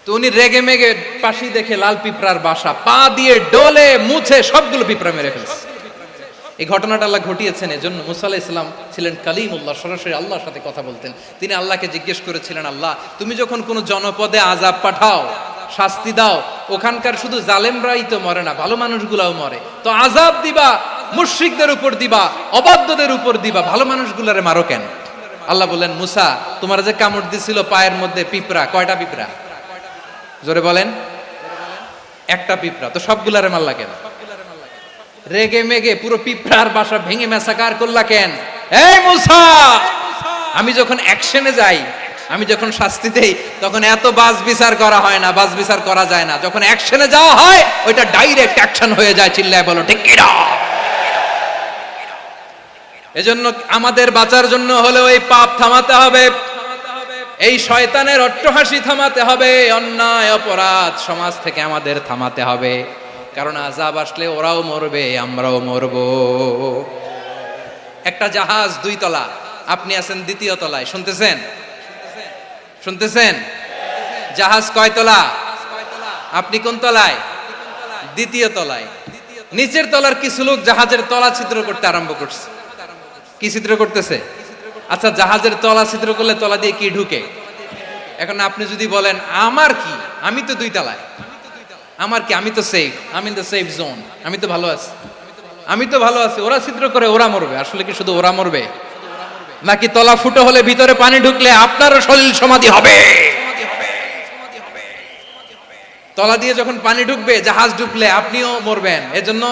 তো উনি রেগে মেগে পাশি দেখে লাল পিঁপড়ার বাসা, পা দিয়ে ডলে মুছে সবগুলো পিঁপড়া মেরে ফেলছে। এই ঘটনাটা আল্লাহ ঘটিয়েছেন এজন্য মুসা আলাইহিস সালাম ছিলেন কালিমুল্লাহ, সরাসরি আল্লাহর সাথে কথা বলতেন। তিনি আল্লাহকে জিজ্ঞেস করেছিলেন, আল্লাহ তুমি যখন কোন জনপদে আযাব পাঠাও, শাস্তি দাও, ওখানকার শুধু জালেমরাই তো মরে না, ভালো মানুষগুলাও মরে, তো আযাব দিবা মুশরিকদের উপর দিবা, অবাধ্যদের উপর দিবা, ভালো মানুষগুলারে মারো কেন? আল্লাহ বললেন, মুসা তোমার যে কামড় দিছিল পায়ের মধ্যে পিঁপড়া, কয়টা পিঁপড়া? জোরে বলেন। একটা পিঁপড়া, তো সবগুলারে মারলা কেন? রেগে মেগে পুরো পিঁপড়ার বাসা ভেঙে ম্যাসাকার করলা কেন? এই মুসা, আমি যখন অ্যাকশনে যাই, আমি যখন শাস্তি দেই, তখন এত বাস বিচার করা হয় না, বাস বিচার করা যায় না। যখন অ্যাকশনে যাওয়া হয় ওইটা ডাইরেক্ট অ্যাকশন হয়ে যায়। চিল্লায় বলো ঠিক কি না? এজন্য আমাদের বাঁচার জন্য হলে ওই পাপ থামাতে হবে, এই শয়তানের অট্টহাসি থামাতে হবে, অন্যায় অপরাধ সমাজ থেকে আমাদের থামাতে হবে। কারণ আযাব আসলে ওরাও মরবে, আমরাও মরব। একটা জাহাজ 2 তলা, আপনি আছেন 2য় তলায়, শুনতেছেন? শুনতেছেন? জাহাজ কয় তলা? আপনি কোন তলায়? 2য় তলায়। নিচের তলার কিছু লোক জাহাজের তলা ছিদ্র করতে আরম্ভ করছে। কি ছিদ্র করতেছে? আচ্ছা, জাহাজের তলা ছিদ্র করলে তলা দিয়ে কি ঢুকে? এখন আপনি যদি বলেন আমার কি, আমি তো 2 তলায়, আমার কি, আমি তো সেফ, আমি ইন দ্য সেফ জোন, আমি তো ভালো আছি, আমি তো ভালো আছি, ওরা ছিদ্র করে ওরা মরবে। আসলে কি শুধু ওরা মরবে, নাকি তলা ফুটো হলে ভিতরে পানি ঢুকলে আপনারও শরীর সমাধি হবে? তলা দিয়ে যখন পানি ঢুকবে, জাহাজ ঢুকলে আপনিও মরবেন। এজন্য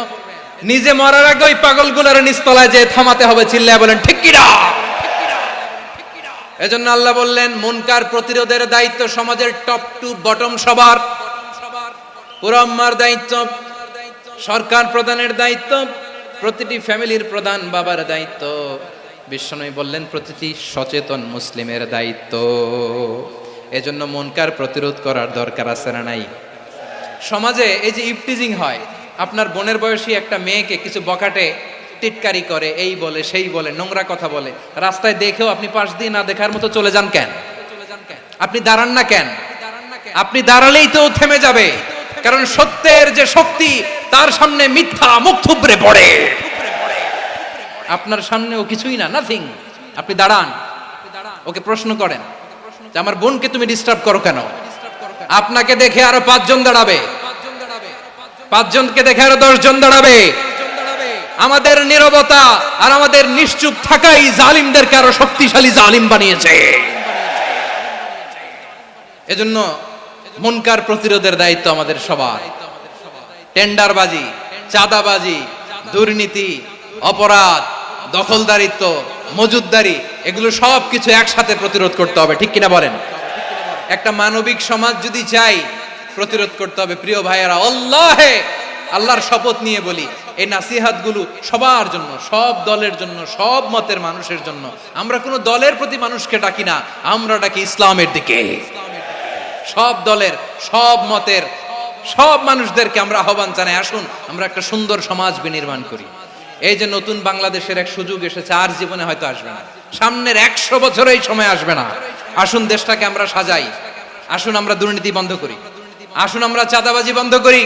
নিজে মরার আগে ওই পাগলগুলোর নিচতলায় যে থামাতে হবে। চিল্লায় বলেন ঠিক কি না? এজন্য আল্লাহ বললেন মুনকার প্রতিরোধের দায়িত্ব সমাজের টপ টু বটম সবার। পুরো আম্মার দায়িত্ব, সরকার প্রধানের দায়িত্ব, প্রতিটি ফ্যামিলির প্রধান বাবার দায়িত্ব, বিশ্বনবী বললেন প্রতিটি সচেতন মুসলিমের দায়িত্ব। এজন্য মুনকার প্রতিরোধ করার দরকার আছে না নাই? সমাজে এই যে ইফটিজিং হয়, আপনার বোনের বয়সী একটা মেয়েকে কিছু বকাটে টিটকারি করে, এই বলে সেই বলে, নোংরা কথা বলে, রাস্তায় দেখেও আপনি পাশ দিয়ে না দেখার মতো চলে যান কেন? আপনি দাঁড়ান না কেন? আপনি দাঁড়ালেই তো থেমে যাবে, কারণ সত্যের যে শক্তি তার সামনে মিথ্যা মুখ থুবড়ে পড়ে। আপনার সামনে ও কিছুই না, নাথিং। আপনি দাঁড়ান, ওকে প্রশ্ন করেন যে আমার বোনকে তুমি ডিস্টার্ব করো কেন? আপনাকে দেখে আরো 5 জন দাঁড়াবে, 5 জনকে দেখে আরো 10 জন দাঁড়াবে। আমাদের নীরবতা আর আমাদের নিশ্চুপ থাকাই জালিমদেরকে আরো শক্তিশালী জালিম বানিয়েছে। এজন্য মুনকার প্রতিরোধের দায়িত্ব আমাদের সবার। টেন্ডারবাজি, চাঁদাবাজি, দুর্নীতি, অপরাধ, দখলদারিত্ব, মজুদদারি, এগুলো সব কিছু একসাথে প্রতিরোধ করতে হবে। ঠিক কিনা বলেন? একটা মানবিক সমাজ যদি চাই, প্রতিরোধ করতে হবে। প্রিয় ভাইয়েরা, আল্লাহর শপথ নিয়ে বলি, এই নাসিহাতগুলো সবার জন্য, সব দলের জন্য, সব মতের মানুষের জন্য। আমরা কোনো দলের প্রতি মানুষকে ডাকি না, আমরা ডাকি ইসলামের দিকে। সব দলের, সব মতের, সব মানুষদেরকে আমরা আহ্বান জানাই, আসুন আমরা একটা সুন্দর সমাজ বিনির্মাণ করি। এই যে নতুন বাংলাদেশের এক সুযোগ এসেছে, আর জীবনে হয়তো আসবে না, সামনের 100 বছর এই সময় আসবে না। আসুন দেশটাকে আমরা সাজাই, আসুন আমরা দুর্নীতি বন্ধ করি, আসুন আমরা চাঁদাবাজি বন্ধ করি,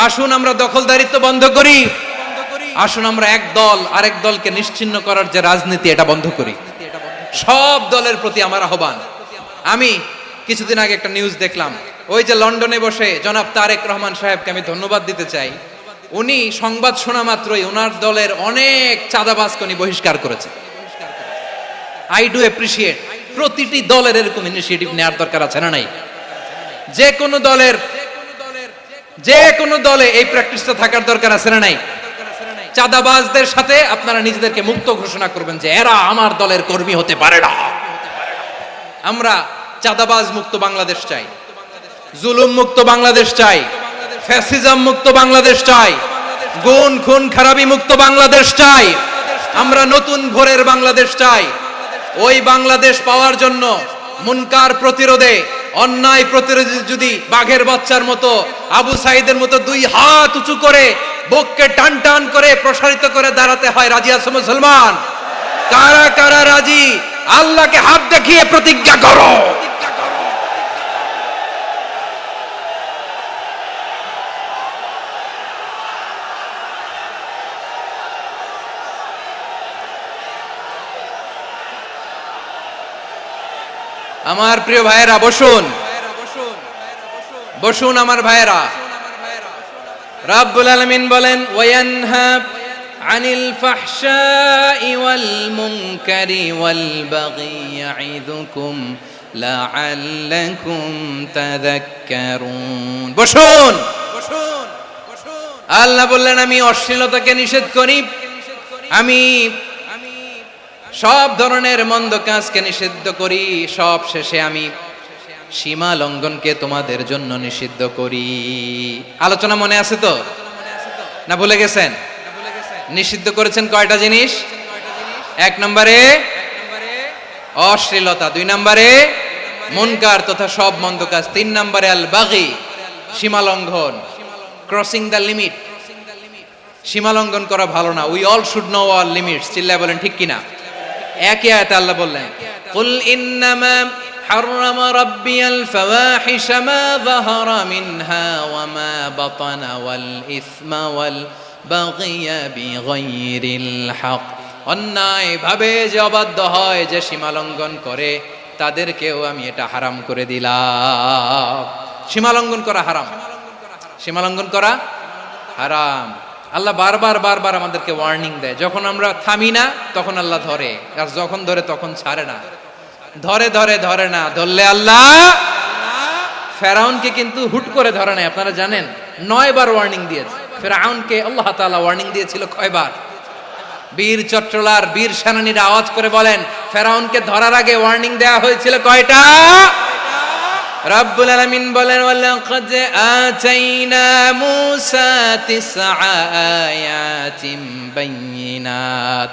আসুন আমরা দখলদারিত্ব বন্ধ করি, আসুন আমরা এক দল আরেক দলকে নিশ্চিহ্ন করার যে রাজনীতি, এটা বন্ধ করি। সব দলের প্রতি আমার আহ্বান। আমি কিছুদিন আগে একটা নিউজ দেখলাম, ওই যে লন্ডনে বসে জনাব তারেক রহমান সাহেবকে আমি ধন্যবাদ দিতে চাই। উনি সংবাদ শোনা মাত্রই ওনার দলের অনেক চাঁদাবাজকে উনি বহিষ্কার করেছে। I do appreciate. প্রতিটি দলের এরকম ইনিশিয়েটিভ নেওয়ার দরকার আছে না নাই? যে কোনো দলে এই প্র্যাকটিসটা থাকার দরকার আছে না নাই? চাঁদাবাজদের সাথে আপনারা নিজেদেরকে মুক্ত ঘোষণা করবেন যে এরা আমার দলের কর্মী হতে পারে না। আমরা চাঁদাবাজ মুক্ত বাংলাদেশ চাই, জুলুম মুক্ত বাংলাদেশ চাই, ফ্যাসিজম মুক্ত বাংলাদেশ চাই, গুণ খুন খারাপি মুক্ত বাংলাদেশ চাই। আমরা নতুন ভোরের বাংলাদেশ চাই। ওই বাংলাদেশ পাওয়ার জন্য মুনকার প্রতিরোধে, অন্যায় প্রতিরোধে যদি বাঘের বাচ্চার মতো, আবু সাইদের মতো 2 হাত উঁচু করে বুককে টান টান করে প্রসারিত করে দাঁড়াতে হয়, রাজি আছো মুসলমান? কারা কারা রাজি? আল্লাহকে হাত দেখিয়ে প্রতিজ্ঞা করো। আমার প্রিয় ভাইয়েরা, বসুন বসুন আমার ভাইয়েরা। রাব্বুল আলামিন বলেন, ওয়ায়ানহা আনিল ফাহশাই ওয়াল মুনকারি ওয়াল বাগি ইয়াইদুকুম লাআল্লাকুম তাযাক্কারুন। বসুন। আল্লাহ বললেন, আমি অশ্লীলতাকে নিষেধ করি, আমি সব ধরনের মন্দ কাজকে নিষিদ্ধ করি, সব শেষে আমি সীমা লঙ্ঘনকে তোমাদের জন্য নিষিদ্ধ করি। আলোচনা মনে আছে তো? না ভুলে গেছেন? নিষিদ্ধ করেছেন কয়টা জিনিস? এক নম্বরে অশ্লীলতা, দুই নম্বরে মুনকার তথা সব মন্দ কাজ, তিন নম্বরে আল বাগি সীমা লঙ্ঘন, ক্রসিং দ্য লিমিট। সীমা লঙ্ঘন করা ভালো না। We all should know our limits. চিল্লায় বলেন ঠিক কিনা? একই আয়াতে আল্লাহ বললেন, কুল ইন্নামা حرم ربي الفواحش ما ظهر منها وما بطن والإثم والبغي بغير الحق। অন্যায় ভাবে যে অবাধ্য হয়, যে সীমা লঙ্ঘন করে, তাদেরকেও আমি এটা হারাম করে দিলাম। সীমা লঙ্ঘন করা হারাম, সীমা লঙ্ঘন করা হারাম। আল্লাহ বারবার বারবার আমাদেরকে ওয়ার্নিং দেয়। যখন আমরা থামি না তখন আল্লাহ ধরে, আর যখন ধরে তখন ছাড়ে না। ধরে ধরে ধরে না, ধরলে আল্লাহ ফেরাউনকে কিন্তু হুট করে ধরে নাই। আপনারা জানেন 9 বার ওয়ার্নিং দিয়েছে ফেরাউনকে। আল্লাহ তাআলা ওয়ার্নিং দিয়েছিল কয়বার? বীর চট্টলার বীর সেনানীরা আওয়াজ করে বলেন, ফেরাউনকে ধরার আগে ওয়ার্নিং দেওয়া হয়েছিল কয়টা? রব্বুল আলামিন বলেন, ওয়ালাকাদ আতাইনা মূসা 9 আয়াতিন বাইয়িনাত।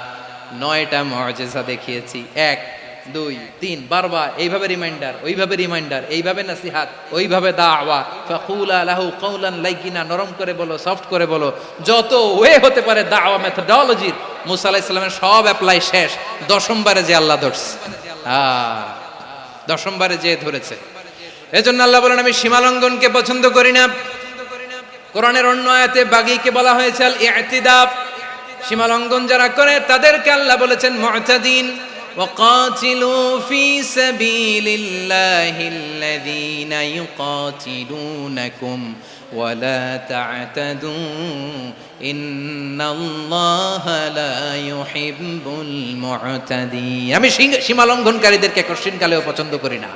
9টা মুআজিজা দেখিয়েছি। 1 2 3 বারবার এইভাবে রিমাইন্ডার, ওইভাবে রিমাইন্ডার, এইভাবে নসিহাত, ওইভাবে দাওয়া। ফাকুলা লাহু কাওলান লাইয়িনা, নরম করে বলো, সফট করে বলো, যত ওয়ে হতে পারে দাওয়া মেথডোলজি। মুসা আলাইহিস সালামের সব অ্যাপ্লাই শেষ। 10ম বারে যে আল্লাহ ধরছে, 10ম বারে যে ধরেছে। এজন্য আল্লাহ বলেন, আমি সীমা লঙ্ঘনকে পছন্দ করি না। কোরআনের অন্য আয়াতে বাগীকে বলা হয়েছে আল ইতিদা। সীমা লঙ্ঘন যারা করে তাদেরকে আল্লাহ বলেছেন মুতাদিন। وقاتلوا في سبيل الله الذين يقاتلونكم ولا تعتدوا إن الله لا يحب المعتدين। আমি সীমা লঙ্ঘনকারীদেরকে কোশ্চিন কালেও পছন্দ করি না।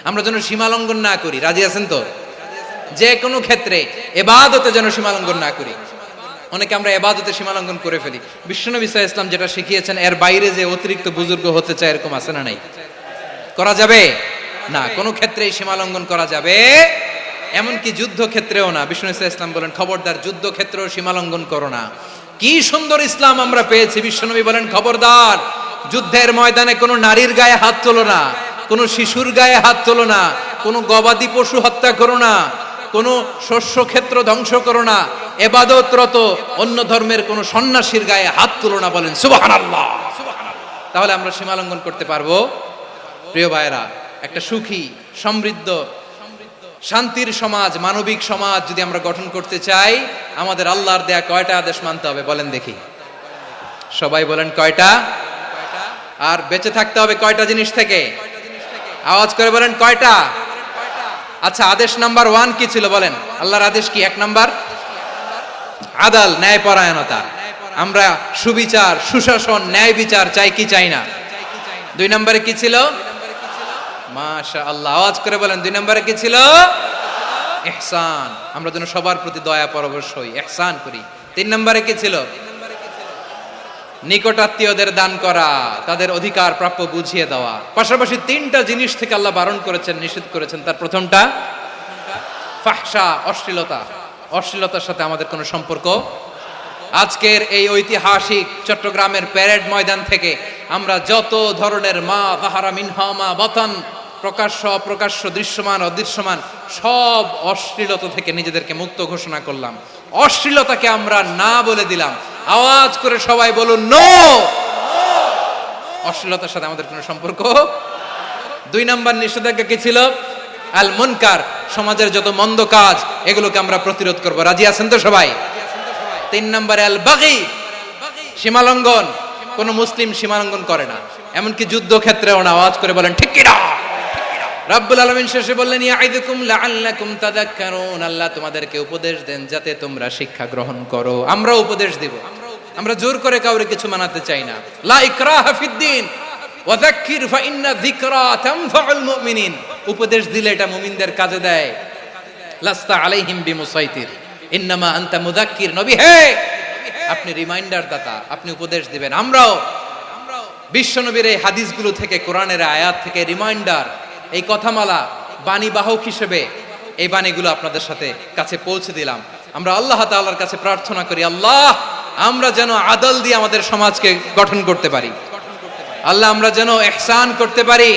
আমরা যেন সীমা লঙ্ঘন না করি। রাজি আছেন তো? যে কোনো ক্ষেত্রে ইবাদতে যেন সীমা লঙ্ঘন না করি। অনেকে আমরা ইবাদতে সীমা লঙ্ঘন করে ফেলি। বিশ্বনবী সাল্লাল্লাহু আলাইহি ওয়াসাল্লাম যেটা শিখিয়েছেন এর বাইরে যে অতিরিক্ত বুজুর্গ হতে চায়, এরকম আছে না নাই? করা যাবে না, কোনো ক্ষেত্রেই সীমা লঙ্ঘন করা যাবে, এমনকি যুদ্ধ ক্ষেত্রেও না। বিশ্বনবী সাল্লাল্লাহু আলাইহি ওয়াসাল্লাম বলেন, খবরদার যুদ্ধ ক্ষেত্রেও সীমা লঙ্ঘন করো না। কি সুন্দর ইসলাম আমরা পেয়েছি। বিশ্বনবী বলেন, খবরদার যুদ্ধের ময়দানে কোনো নারীর গায়ে হাত তোলো না, কোনো শিশুর গায়ে হাত তোলো না, কোনো গবাদি পশু হত্যা করো না, কোনো শস্য ক্ষেত্র ধ্বংস করো না, ইবাদতরত অন্য ধর্মের কোনো সন্ন্যাসীর গায়ে হাত তুলো না। বলেন সুবহানাল্লাহ। তাহলে আমরা সীমা লঙ্ঘন করতে পারবো? প্রিয় ভাইরা, একটা সুখী, সমৃদ্ধ, শান্তির সমাজ, মানবিক সমাজ যদি আমরা গঠন করতে চাই, আমাদের আল্লাহর দেয়া কয়টা আদেশ মানতে হবে বলেন দেখি? সবাই বলেন কয়টা? আর বেঁচে থাকতে হবে কয়টা জিনিস থেকে? আওয়াজ করে বলেন কয়টা? আচ্ছা, আদেশ নাম্বার 1 কি ছিল বলেন? আল্লাহর আদেশ কি? 1 নাম্বার আদাল, ন্যায়পরায়ণতা। আমরা সুবিচার, সুশাসন, ন্যায় বিচার চাই কি চাই না? 2 নম্বরে কি ছিল? মাশাআল্লাহ, আওয়াজ করে বলেন 2 নম্বরে কি ছিল? ইহসান। আমরা যেন সবার প্রতি দয়া পরবশ হই, ইহসান করি। 3 নম্বরে কি ছিল? নিকটাত্মীয়দের দান করা, তাদের অধিকার প্রাপ্য বুঝিয়ে দেওয়া। পাশাপাশি 3টা জিনিস থেকে আল্লাহ বারণ করেছেন, নিষেধ করেছেন। তার প্রথমটা ফাহশা, অশ্লীলতা। অশ্লীলতার সাথে আমাদের কোনো সম্পর্ক। আজকের এই ঐতিহাসিক চট্টগ্রামের প্যারেড ময়দান থেকে আমরা যত ধরনের মা যাহারা মিনহা মা বাতান, প্রকাশ্য অপ্রকাশ্য, দৃশ্যমান অদৃশ্যমান, সব অশ্লীলতা থেকে নিজেদেরকে মুক্ত ঘোষণা করলাম। অশ্লীলতাকে আমরা না বলে দিলাম। আওয়াজ করে সবাই বলুন নো। অশ্লীলতার সাথে আমাদের কোনো সম্পর্ক। 2 নম্বর নিষেধাজ্ঞা কি ছিল? আল মুনকার, সমাজের যত মন্দ কাজ এগুলোকে আমরা প্রতিরোধ করব। রাজি আছেন তো সবাই? 3 নম্বরে আল বাগি, সীমালঙ্ঘন। কোন মুসলিম সীমালঙ্ঘন করে না, এমনকি যুদ্ধ ক্ষেত্রেও না। আওয়াজ করে বলেন ঠিক কিনা? রব্বুল আলামিন শেষে বললেন, ইয়াইদুকুম লাআল্লাকুম তাযাক্কারুন। আল্লাহ তোমাদেরকে উপদেশ দেন যাতে তোমরা শিক্ষা গ্রহণ করো। আমরা উপদেশ দেব, আমরা জোর করে কাউরে কিছু মানাতে চাই না। লা ইকরাহা ফিদ্দিন ওয়া যাক্কির ফাইন্না যিকরা তানফাউল মুমিনিন। উপদেশ দিলে এটা মুমিনদের কাজে দেয়। লাস্তা আলাইহিম বিমুসাইতির ইন্নামা আনতা মুযাক্কির। নবী হে, আপনি রিমাইন্ডার দাতা, আপনি উপদেশ দিবেন। আমরাও বিশ্বনবীর এই হাদিসগুলো থেকে, কোরআনের আয়াত থেকে রিমাইন্ডার, এই কথামালা, বাণী বাহক হিসেবে এই বাণীগুলো আপনাদের সাথে কাছে পৌঁছে দিলাম। আমরা আল্লাহ তাআলার কাছে প্রার্থনা করি, আল্লাহ আমরা যেন আদল দিয়ে আমাদের সমাজকে গঠন করতে পারি। আল্লাহ আমরা যেন ইহসান করতে পারি,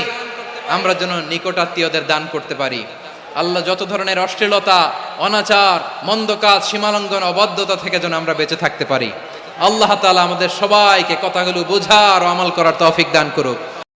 আমরা যেন নিকটাত্মীয়দের দান করতে পারি। আল্লাহ যত ধরনের অশ্লীলতা, অনাচার, মন্দ কাজ, সীমালঙ্ঘন, অবাধ্যতা থেকে যেন আমরা বেঁচে থাকতে পারি। আল্লাহ তাআলা আমাদের সবাইকে কথাগুলো বোঝার ও আমল করার তৌফিক দান করুক।